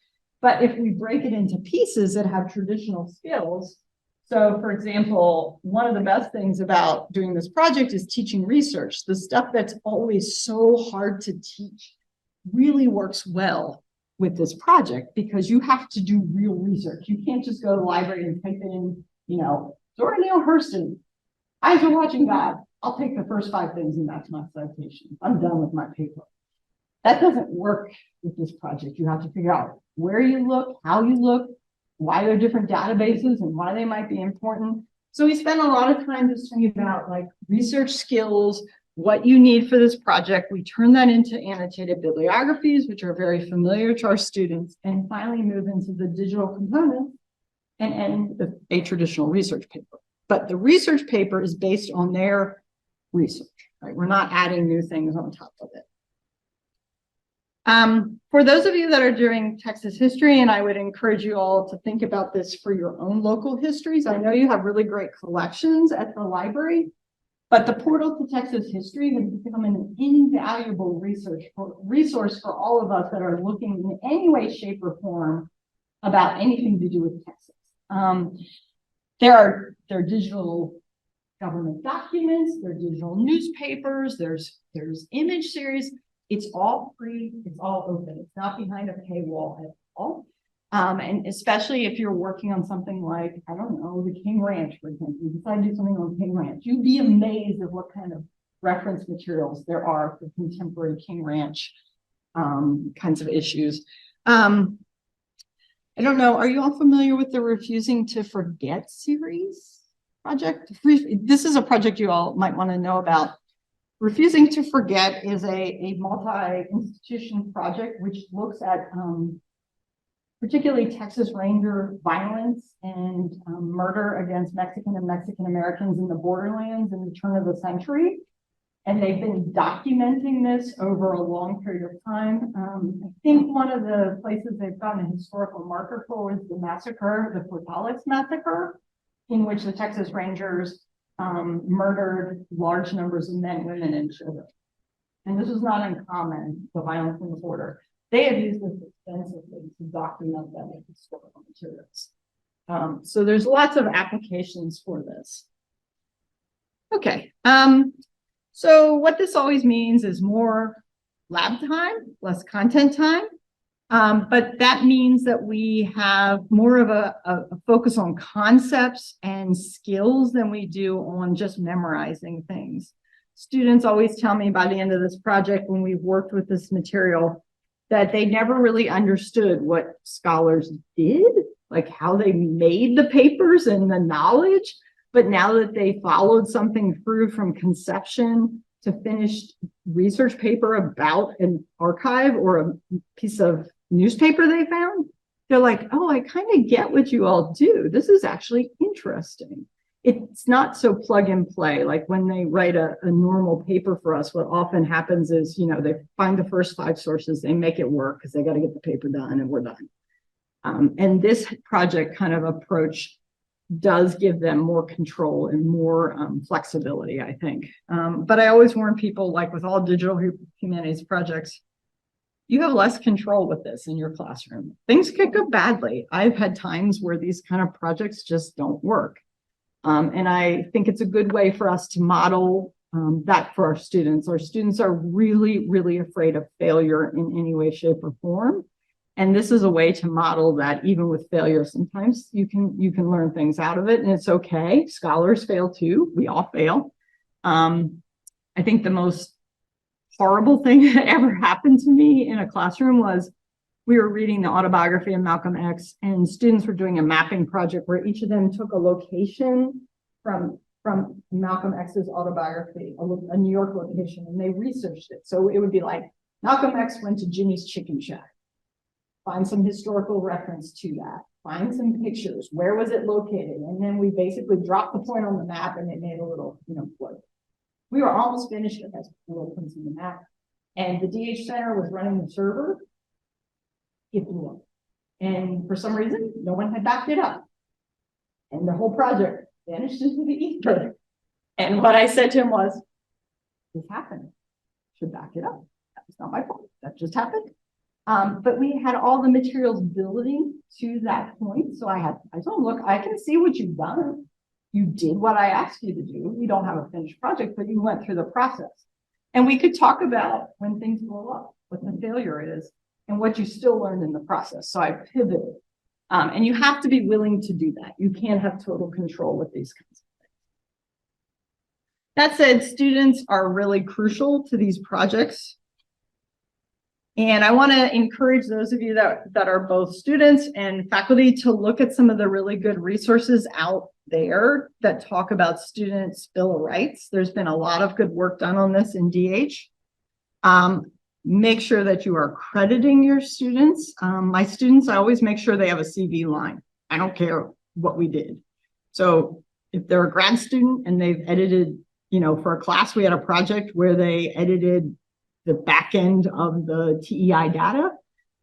But if we break it into pieces that have traditional skills, so for example, one of the best things about doing this project is teaching research. The stuff that's always so hard to teach really works well with this project because you have to do real research. You can't just go to the library and type in, Zora Neale Hurston, eyes are watching God. I'll take the first 5 things and that's my citation. I'm done with my paper. That doesn't work with this project. You have to figure out where you look, how you look, why there are different databases and why they might be important. So we spend a lot of time just thinking about like research skills, what you need for this project. We turn that into annotated bibliographies, which are very familiar to our students, and finally move into the digital components and end with a traditional research paper. But the research paper is based on their research, right? We're not adding new things on top of it. For those of you that are doing Texas history, and I would encourage you all to think about this for your own local histories. I know you have really great collections at the library, but the portal to Texas history has become an invaluable resource for all of us that are looking in any way, shape, or form about anything to do with Texas. There are digital government documents, there are digital newspapers, there's image series. It's all free, it's all open. It's not behind a paywall at all. And especially if you're working on something like, I don't know, the King Ranch, for example, you decide to do something on King Ranch, you'd be amazed at what kind of reference materials there are for contemporary King Ranch kinds of issues. I don't know, are you all familiar with the Refusing to Forget series project? This is a project you all might want to know about. Refusing to Forget is a multi-institution project which looks at particularly Texas Ranger violence and murder against Mexican and Mexican Americans in the borderlands in the turn of the century. And they've been documenting this over a long period of time. I think one of the places they've gotten a historical marker for was the massacre, the Portales massacre, in which the Texas Rangers murdered large numbers of men, women, and children. And this is not uncommon, the violence in the border. They have used this extensively to document that in historical materials. So there's lots of applications for this. Okay, so what this always means is more lab time, less content time. But that means that we have more of a focus on concepts and skills than we do on just memorizing things. Students always tell me by the end of this project, when we've worked with this material, that they never really understood what scholars did, like how they made the papers and the knowledge. But now that they followed something through from conception to finished research paper about an archive or a piece of newspaper they found, they're like, oh, I kind of get what you all do. This is actually interesting. It's not so plug and play. Like when they write a normal paper for us, what often happens is, they find the first 5 sources, they make it work because they got to get the paper done and we're done. And this project kind of approach does give them more control and more flexibility, I think. But I always warn people, like with all digital humanities projects, you have less control with this in your classroom. Things could go badly. I've had times where these kind of projects just don't work. And I think it's a good way for us to model that for our students. Our students are really, really afraid of failure in any way, shape, or form. And this is a way to model that even with failure, sometimes you can learn things out of it, and it's okay. Scholars fail too. We all fail. I think the most horrible thing that ever happened to me in a classroom was we were reading the autobiography of Malcolm X, and students were doing a mapping project where each of them took a location from Malcolm X's autobiography, a New York location, and they researched it. So it would be like, Malcolm X went to Jimmy's Chicken Shack. Find some historical reference to that. Find some pictures. Where was it located? And then we basically dropped the point on the map, and it made a little, float. We were almost finished. It has little points in the map. And the DH Center was running the server. It blew up. And for some reason, no one had backed it up. And the whole project vanished into the ether. And what I said to him was, this happened. Should back it up. That was not my fault. That just happened. But we had all the materials building to that point. So I told him, look, I can see what you've done. You did what I asked you to do. We don't have a finished project, but you went through the process. And we could talk about when things blow up, what the failure is, and what you still learned in the process. So I pivoted. And you have to be willing to do that. You can't have total control with these kinds of things. That said, students are really crucial to these projects. And I want to encourage those of you that are both students and faculty to look at some of the really good resources out there that talk about students' Bill of Rights. There's been a lot of good work done on this in DH. Make sure that you are crediting your students. My students, I always make sure they have a CV line. I don't care what we did. So if they're a grad student and they've edited, for a class, we had a project where they edited the back end of the TEI data.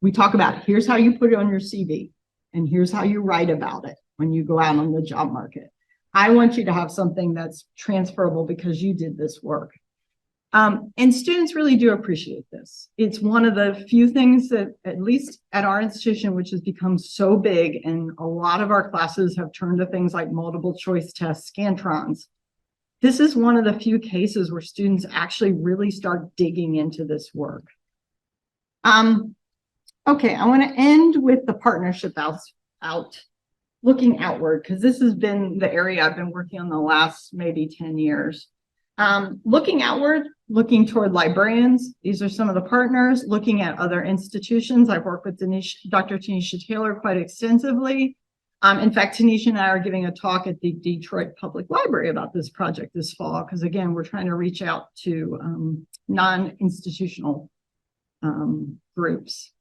We talk about, here's how you put it on your CV, and here's how you write about it when you go out on the job market. I want you to have something that's transferable because you did this work. And students really do appreciate this. It's one of the few things that, at least at our institution, which has become so big, and a lot of our classes have turned to things like multiple choice tests, Scantrons. This is one of the few cases where students actually really start digging into this work. Okay, I want to end with the partnership looking outward, because this has been the area I've been working on the last maybe 10 years. Looking outward, looking toward librarians. These are some of the partners. Looking at other institutions. I've worked with Dr. Tanisha Taylor quite extensively. In fact, Tanisha and I are giving a talk at the Detroit Public Library about this project this fall, because again, we're trying to reach out to non-institutional groups.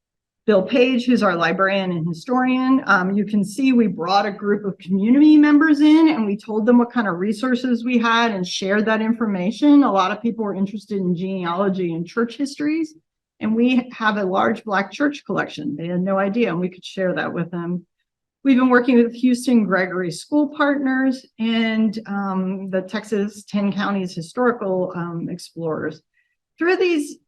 Bill Page, who's our librarian and historian, you can see we brought a group of community members in, and we told them what kind of resources we had and shared that information. A lot of people were interested in genealogy and church histories, and we have a large Black church collection. They had no idea, and we could share that with them. We've been working with Houston Gregory School Partners and the Texas 10 Counties Historical Explorers. Through these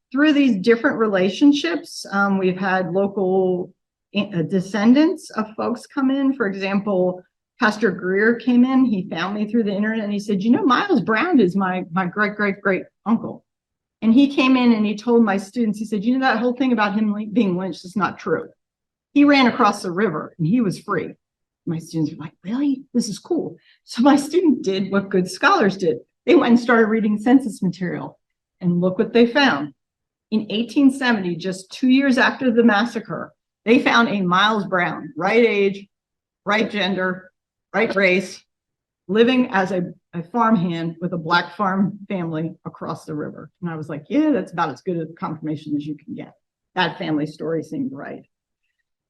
different relationships, we've had local descendants of folks come in. For example, Pastor Greer came in. He found me through the internet, and he said, Miles Brown is my great uncle. And he came in and he told my students, he said, that whole thing about him being lynched is not true. He ran across the river and he was free. My students were like, really? This is cool. So my student did what good scholars did. They went and started reading census material, and look what they found. In 1870, just 2 years after the massacre, they found a Miles Brown, right age, right gender, right race, living as a farmhand with a Black farm family across the river. And I was like, yeah, that's about as good a confirmation as you can get. That family story seemed right.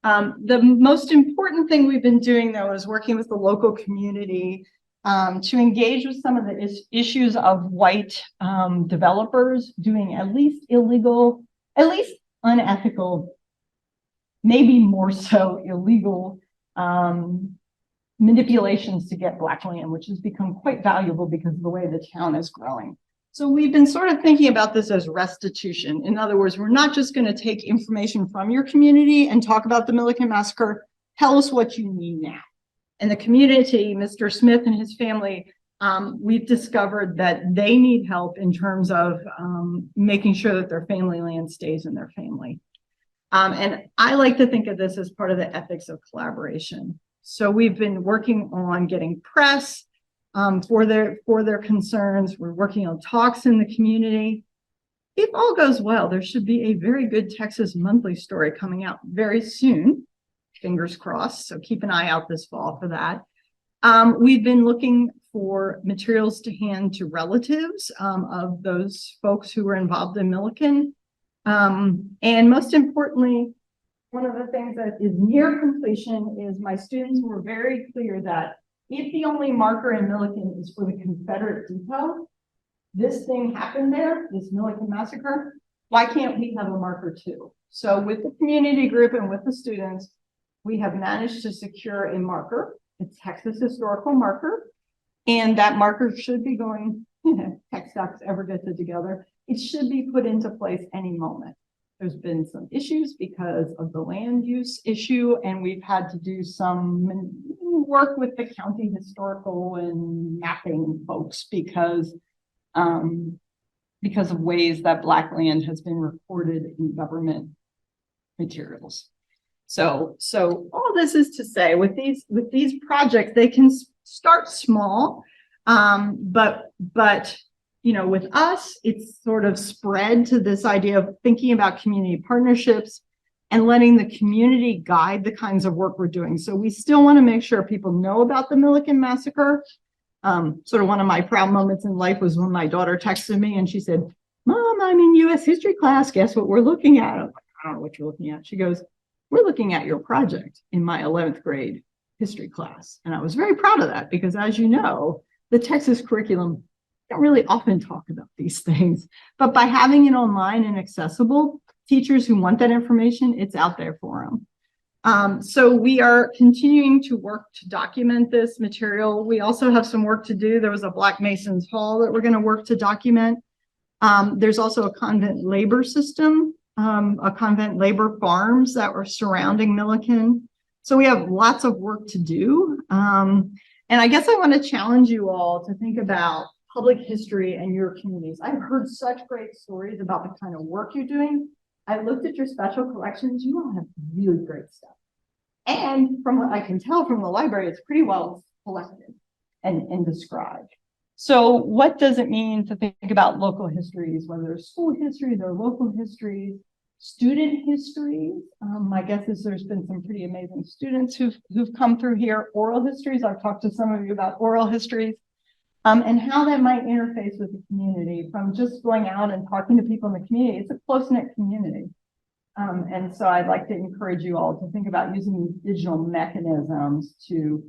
The most important thing we've been doing, though, is working with the local community to engage with some of the issues of white developers doing at least illegal, at least unethical, maybe more so illegal manipulations to get Black land, which has become quite valuable because of the way the town is growing. So we've been sort of thinking about this as restitution. In other words, we're not just going to take information from your community and talk about the Milliken Massacre. Tell us what you need now. And the community, Mr. Smith and his family, we've discovered that they need help in terms of making sure that their family land stays in their family. And I like to think of this as part of the ethics of collaboration. So we've been working on getting press for their concerns. We're working on talks in the community. If all goes well, there should be a very good Texas Monthly story coming out very soon. Fingers crossed. So keep an eye out this fall for that. We've been looking for materials to hand to relatives of those folks who were involved in Milliken. And most importantly, one of the things that is near completion is my students were very clear that if the only marker in Milliken is for the Confederate depot, this thing happened there, this Milliken Massacre, why can't we have a marker too? So with the community group and with the students, we have managed to secure a marker, a Texas historical marker, and that marker should be going, TxDOCs ever gets it together, it should be put into place any moment. There's been some issues because of the land use issue, and we've had to do some work with the county historical and mapping folks because of ways that Black land has been recorded in government materials. So all this is to say, with these projects, they can start small, but you know, with us, it's sort of spread to this idea of thinking about community partnerships and letting the community guide the kinds of work we're doing. So we still want to make sure people know about the Milliken Massacre. Sort of one of my proud moments in life was when my daughter texted me and she said, "Mom, I'm in U.S. history class. Guess what we're looking at?" I'm like, "I don't know what you're looking at." She goes, "We're looking at your project in my 11th grade history class." And I was very proud of that because, as you know, the Texas curriculum don't really often talk about these things, but by having it online and accessible, teachers who want that information, it's out there for them. So we are continuing to work to document this material. We also have some work to do. There was a Black Masons Hall that we're going to work to document. There's also a convent labor system, a convent labor farms that were surrounding Milliken. So we have lots of work to do. And I guess I want to challenge you all to think about public history and your communities. I've heard such great stories about the kind of work you're doing. I looked at your special collections. You all have really great stuff. And from what I can tell from the library, it's pretty well collected and described. So what does it mean to think about local histories, whether they're school histories or local histories, student histories? My guess is there's been some pretty amazing students who've come through here. Oral histories, I've talked to some of you about oral histories. And how that might interface with the community from just going out and talking to people in the community. It's a close-knit community. And so I'd like to encourage you all to think about using these digital mechanisms to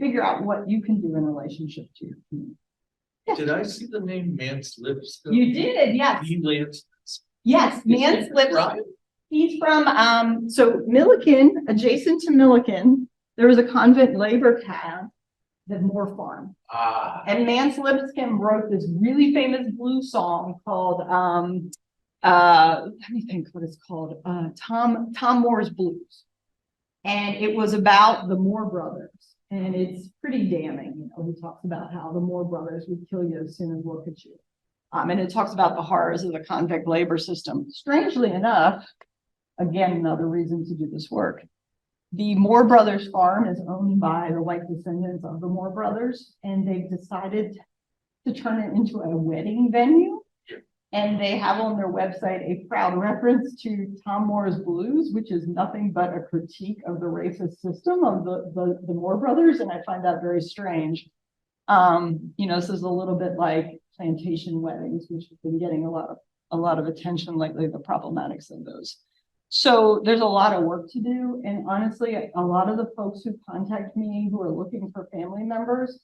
figure out what you can do in relationship to your community. Yes. Did I see the name Mance Lipscomb? You did, yes. Yes, Mance Lipscomb. He's from, so Milliken, adjacent to Milliken, there was a convent labor camp, the Moore Farm. And Mance Lipscomb wrote this really famous blues song called, let me think what it's called, Tom Moore's Blues. And it was about the Moore brothers. And it's pretty damning. You know, he talks about how the Moore brothers would kill you as soon as look at you. And it talks about the horrors of the convict labor system. Strangely enough, again, another reason to do this work. The Moore Brothers farm is owned by the white descendants of the Moore brothers, and they've decided to turn it into a wedding venue. And they have on their website a proud reference to Tom Moore's Blues, which is nothing but a critique of the racist system of the Moore brothers. And I find that very strange. You know, this is a little bit like plantation weddings, which have been getting a lot of attention lately, the problematics of those. So there's a lot of work to do. And honestly, a lot of the folks who contact me who are looking for family members,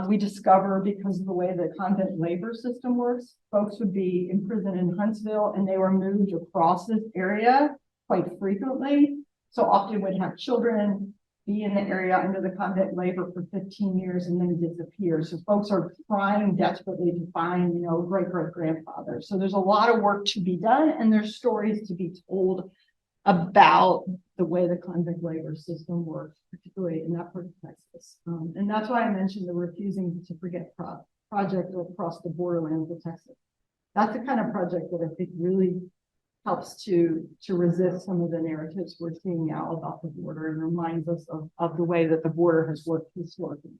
we discover because of the way the convent labor system works, folks would be in prison in Huntsville and they were moved across this area quite frequently. So often would have children be in the area under the convict labor for 15 years and then disappear. So folks are trying desperately to find, great-great-grandfather. So there's a lot of work to be done, and there's stories to be told about the way the convict labor system works, particularly in that part of Texas. And that's why I mentioned the Refusing to Forget project across the borderlands of Texas. That's the kind of project that I think really helps to resist some of the narratives we're seeing now about the border and reminds us of the way that the border has worked historically.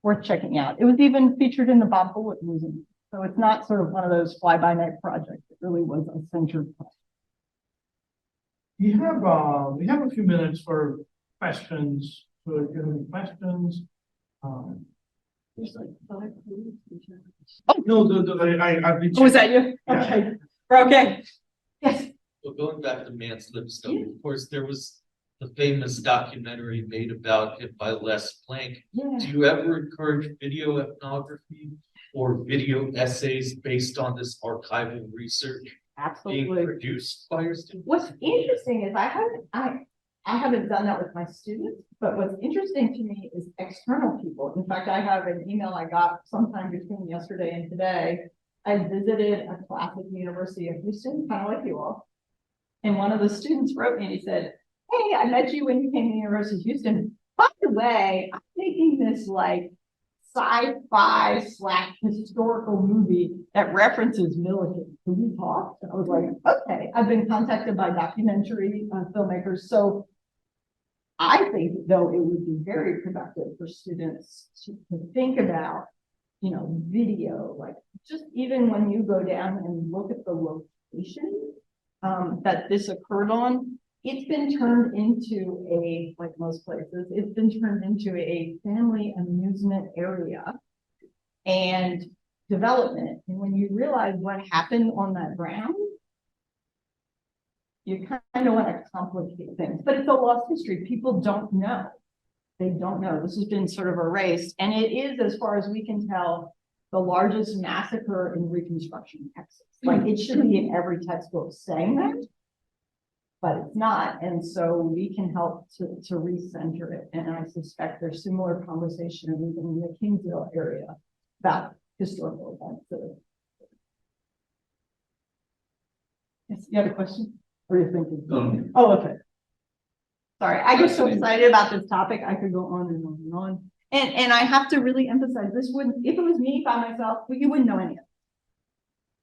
Worth checking out. It was even featured in the Bob Bullock Museum. So it's not sort of one of those fly-by-night projects. It really was a centered project. We have a few minutes for questions. So if you have any questions. Oh no, I've been. Oh, was that you? Yeah. Okay. Okay. Yes. Well, going back to Man's Lipstone, of course, there was the famous documentary made about him by Les Plank. Yeah. Do you ever encourage video ethnography or video essays based on this archival research being Absolutely. produced by your students? What's interesting is I haven't done that with my students, but what's interesting to me is external people. In fact, I have an email I got sometime between yesterday and today. I visited a class at the University of Houston, kind of like you all. And one of the students wrote me and he said, "Hey, I met you when you came to the University of Houston. By the way, I'm making this like sci-fi / historical movie that references Milligan. Can we talk?" And I was like, okay. I've been contacted by documentary filmmakers. So I think, though, it would be very productive for students to think about, video, like just even when you go down and look at the location that this occurred on, it's been turned into like most places, it's been turned into a family amusement area and development. And when you realize what happened on that ground, you kind of want to complicate things, but it's a lost history. People don't know. They don't know. This has been sort of erased. And it is, as far as we can tell, the largest massacre in Reconstruction Texas. Like it should be in every textbook saying that, but it's not. And so we can help to recenter it. And I suspect there's similar conversation even in the Kingsville area about historical events. Yes, you had a question? Or are you thinking? Oh, okay. Sorry, I get so excited about this topic. I could go on and on and on. And I have to really emphasize this wouldn't, if it was me by myself, you wouldn't know any of it.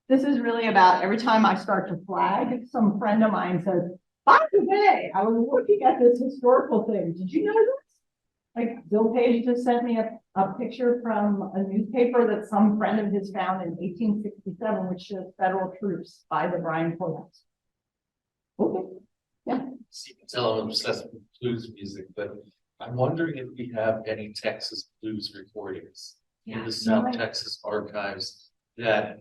This is really about every time I start to flag, some friend of mine says, "By the way, I was looking at this historical thing. Did you know this?" Like Bill Page just sent me a picture from a newspaper that some friend of his found in 1867, which shows federal troops by the Bryan courthouse. Okay. Yeah. So you can tell I'm obsessed with blues music, but I'm wondering if we have any Texas blues recordings in the South Texas archives that,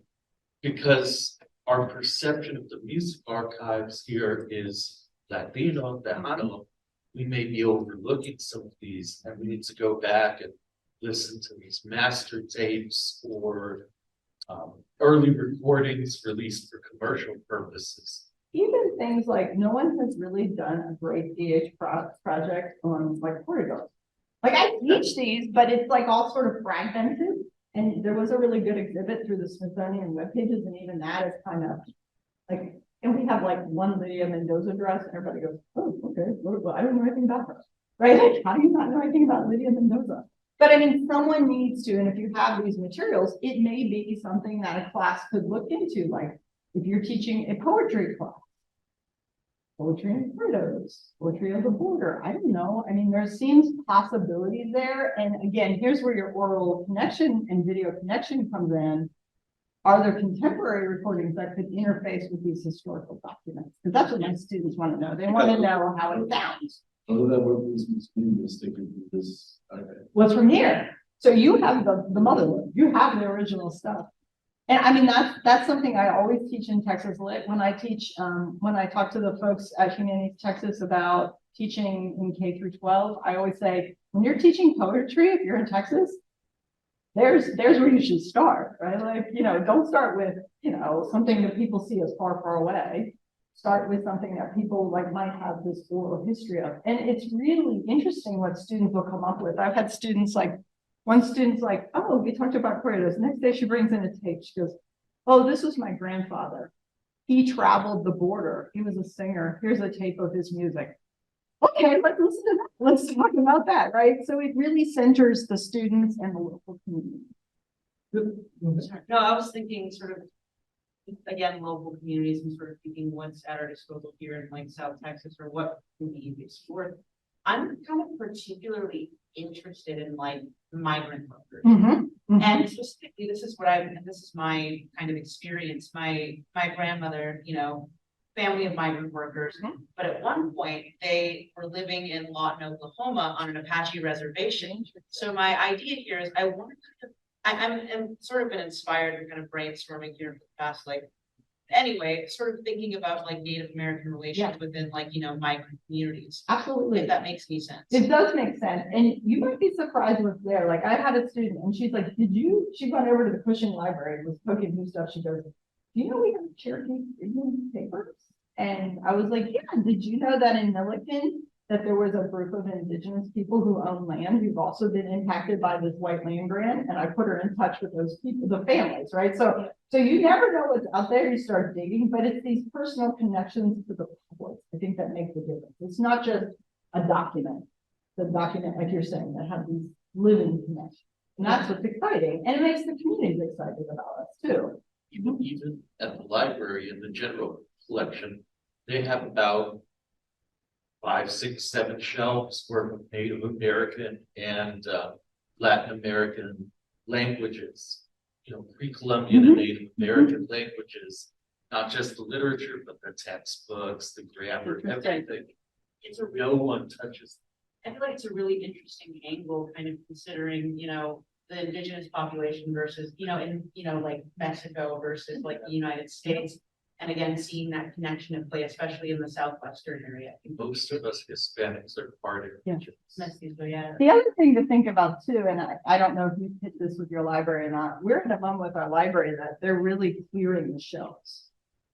because our perception of the music archives here is Latino, Tejano, we may be overlooking some of these, and we need to go back and listen to these master tapes or early recordings released for commercial purposes. Even things like no one has really done a great DH project on like Portugal. Like I teach these, but it's like all sort of fragmented. And there was a really good exhibit through the Smithsonian web pages, and even that is kind of like, and we have like one Lydia Mendoza dress, and everybody goes, "Oh, okay, well, I don't know anything about her," right? Like, how do you not know anything about Lydia Mendoza? But I mean, someone needs to, and if you have these materials, it may be something that a class could look into, like if you're teaching a poetry class, poetry in photos, poetry of the border. I don't know. I mean, there seems possibilities there. And again, here's where your oral connection and video connection comes in. Are there contemporary recordings that could interface with these historical documents? Because that's what my students want to know. They want to know how it sounds. All of that work was sticking to this. Okay. What's from here? So you have the motherhood. You have the original stuff. And I mean, that's something I always teach in Texas Lit when I teach, when I talk to the folks at Humanities Texas about teaching in K through 12, I always say, when you're teaching poetry, if you're in Texas, there's where you should start, right? Like, don't start with, something that people see as far, far away. start with something that people like might have this oral history of. And it's really interesting what students will come up with. I've had students like, one student's like, oh, we talked about corridos. Next day she brings in a tape. She goes, oh, this was my grandfather. He traveled the border. He was a singer. Here's a tape of his music. Okay, let's listen to that. Let's talk about that, right? So it really centers the students and the local community. No, I was thinking sort of, again, local communities and sort of thinking what's at our disposal here in like South Texas or what can be explored. I'm kind of particularly interested in like migrant workers. And specifically, this is my kind of experience. My grandmother, you know, family of migrant workers, but at one point they were living in Lawton, Oklahoma on an Apache reservation. So my idea here is I want to, I'm sort of been inspired and kind of brainstorming here for the past, like, anyway, sort of thinking about like Native American relations within like, you know, migrant communities. Absolutely. If that makes any sense. It does make sense. And you might be surprised what's there. Like I had a student and she's like, she went over to the Cushing Library and was poking through stuff. She goes, do you know we have Cherokee Indian papers? And I was like, yeah, did you know that in Milliken, that there was a group of indigenous people who own land who've also been impacted by this white land grant? And I put her in touch with those people, the families, right? So you never know what's out there. You start digging, but it's these personal connections to the public. I think that makes a difference. It's not just a document, the document, like you're saying, that have these living connections. And that's what's exciting. And it makes the community excited about us too. Even at the library in the general collection, they have about 5, 6, 7 shelves worth of Native American and Latin American languages, you know, pre-Columbian and Native American languages, not just the literature, but the textbooks, the grammar, everything. No one touches. I feel like it's a really interesting angle, kind of considering, you know, the indigenous population versus, you know, in, you know, like Mexico versus like the United States. And again, seeing that connection at play, especially in the southwestern area. Most of us Hispanics are part of it. Mexico, yeah. The other thing to think about too, and I don't know if you hit this with your library or not, we're at a moment with our library that they're really clearing the shelves.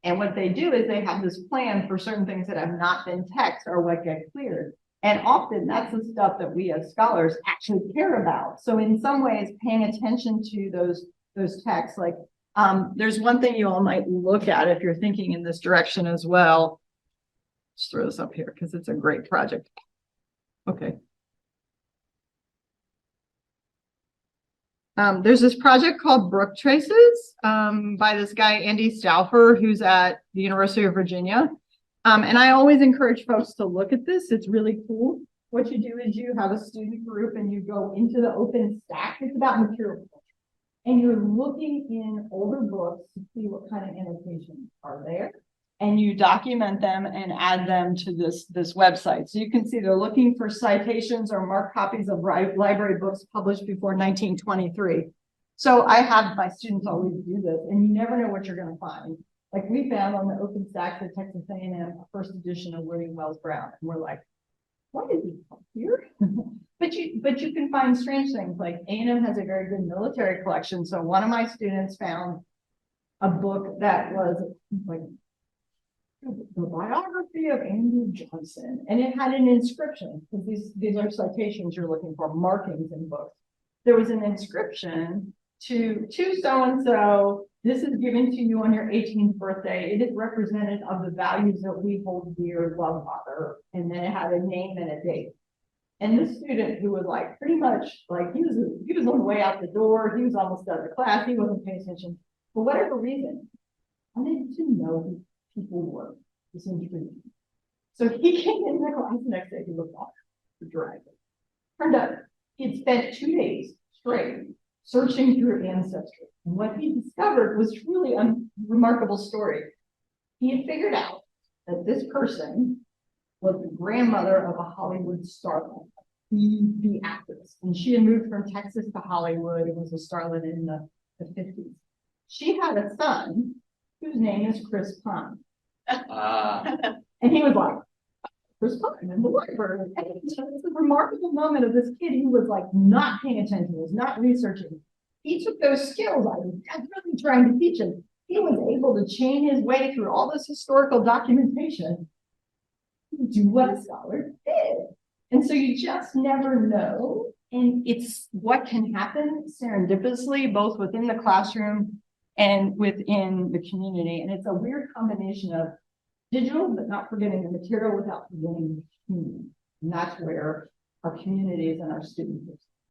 And what they do is they have this plan for certain things that have not been text or what get cleared. And often that's the stuff that we as scholars actually care about. So in some ways, paying attention to those texts, like there's one thing you all might look at if you're thinking in this direction as well. Just throw this up here because it's a great project. Okay. There's this project called Brook Traces by this guy, Andy Stauffer, who's at the University of Virginia. And I always encourage folks to look at this. It's really cool. What you do is you have a student group and you go into the open stack. It's about material culture. And you're looking in older books to see what kind of annotations are there. And you document them and add them to this website. So you can see they're looking for citations or marked copies of library books published before 1923. So I have my students always do this, and you never know what you're going to find. Like we found on the open stacks at Texas A&M a first edition of William Wells Brown, and we're like, what is he here? But you can find strange things. Like A&M has a very good military collection. So one of my students found a book that was like the biography of Andrew Johnson, and it had an inscription, because these are citations you're looking for, markings in books. There was an inscription to so-and-so, this is given to you on your 18th birthday. It is representative of the values that we hold dear, love, father. And then it had a name and a date. And this student, who was like pretty much like he was on the way out the door, he was almost done the class, he wasn't paying attention for whatever reason. I wanted to know who people were. This individual. So he came in the class the next day. He looked off the driveway. Turned out he had spent 2 days straight searching through ancestry. And what he discovered was truly a remarkable story. He had figured out that this person was the grandmother of a Hollywood starlet, the actress. And she had moved from Texas to Hollywood and was a starlet in the 50s. She had a son whose name is Chris Pine. And he was like, Chris Pine in the library. And it's a remarkable moment of this kid who was like not paying attention, was not researching. He took those skills I was really trying to teach him. He he was able to chain his way through all this historical documentation to do what a scholar did. And so you just never know. And it's what can happen serendipitously, both within the classroom and within the community. And it's a weird combination of digital, but not forgetting the material without forgetting the community. And that's where our communities and our students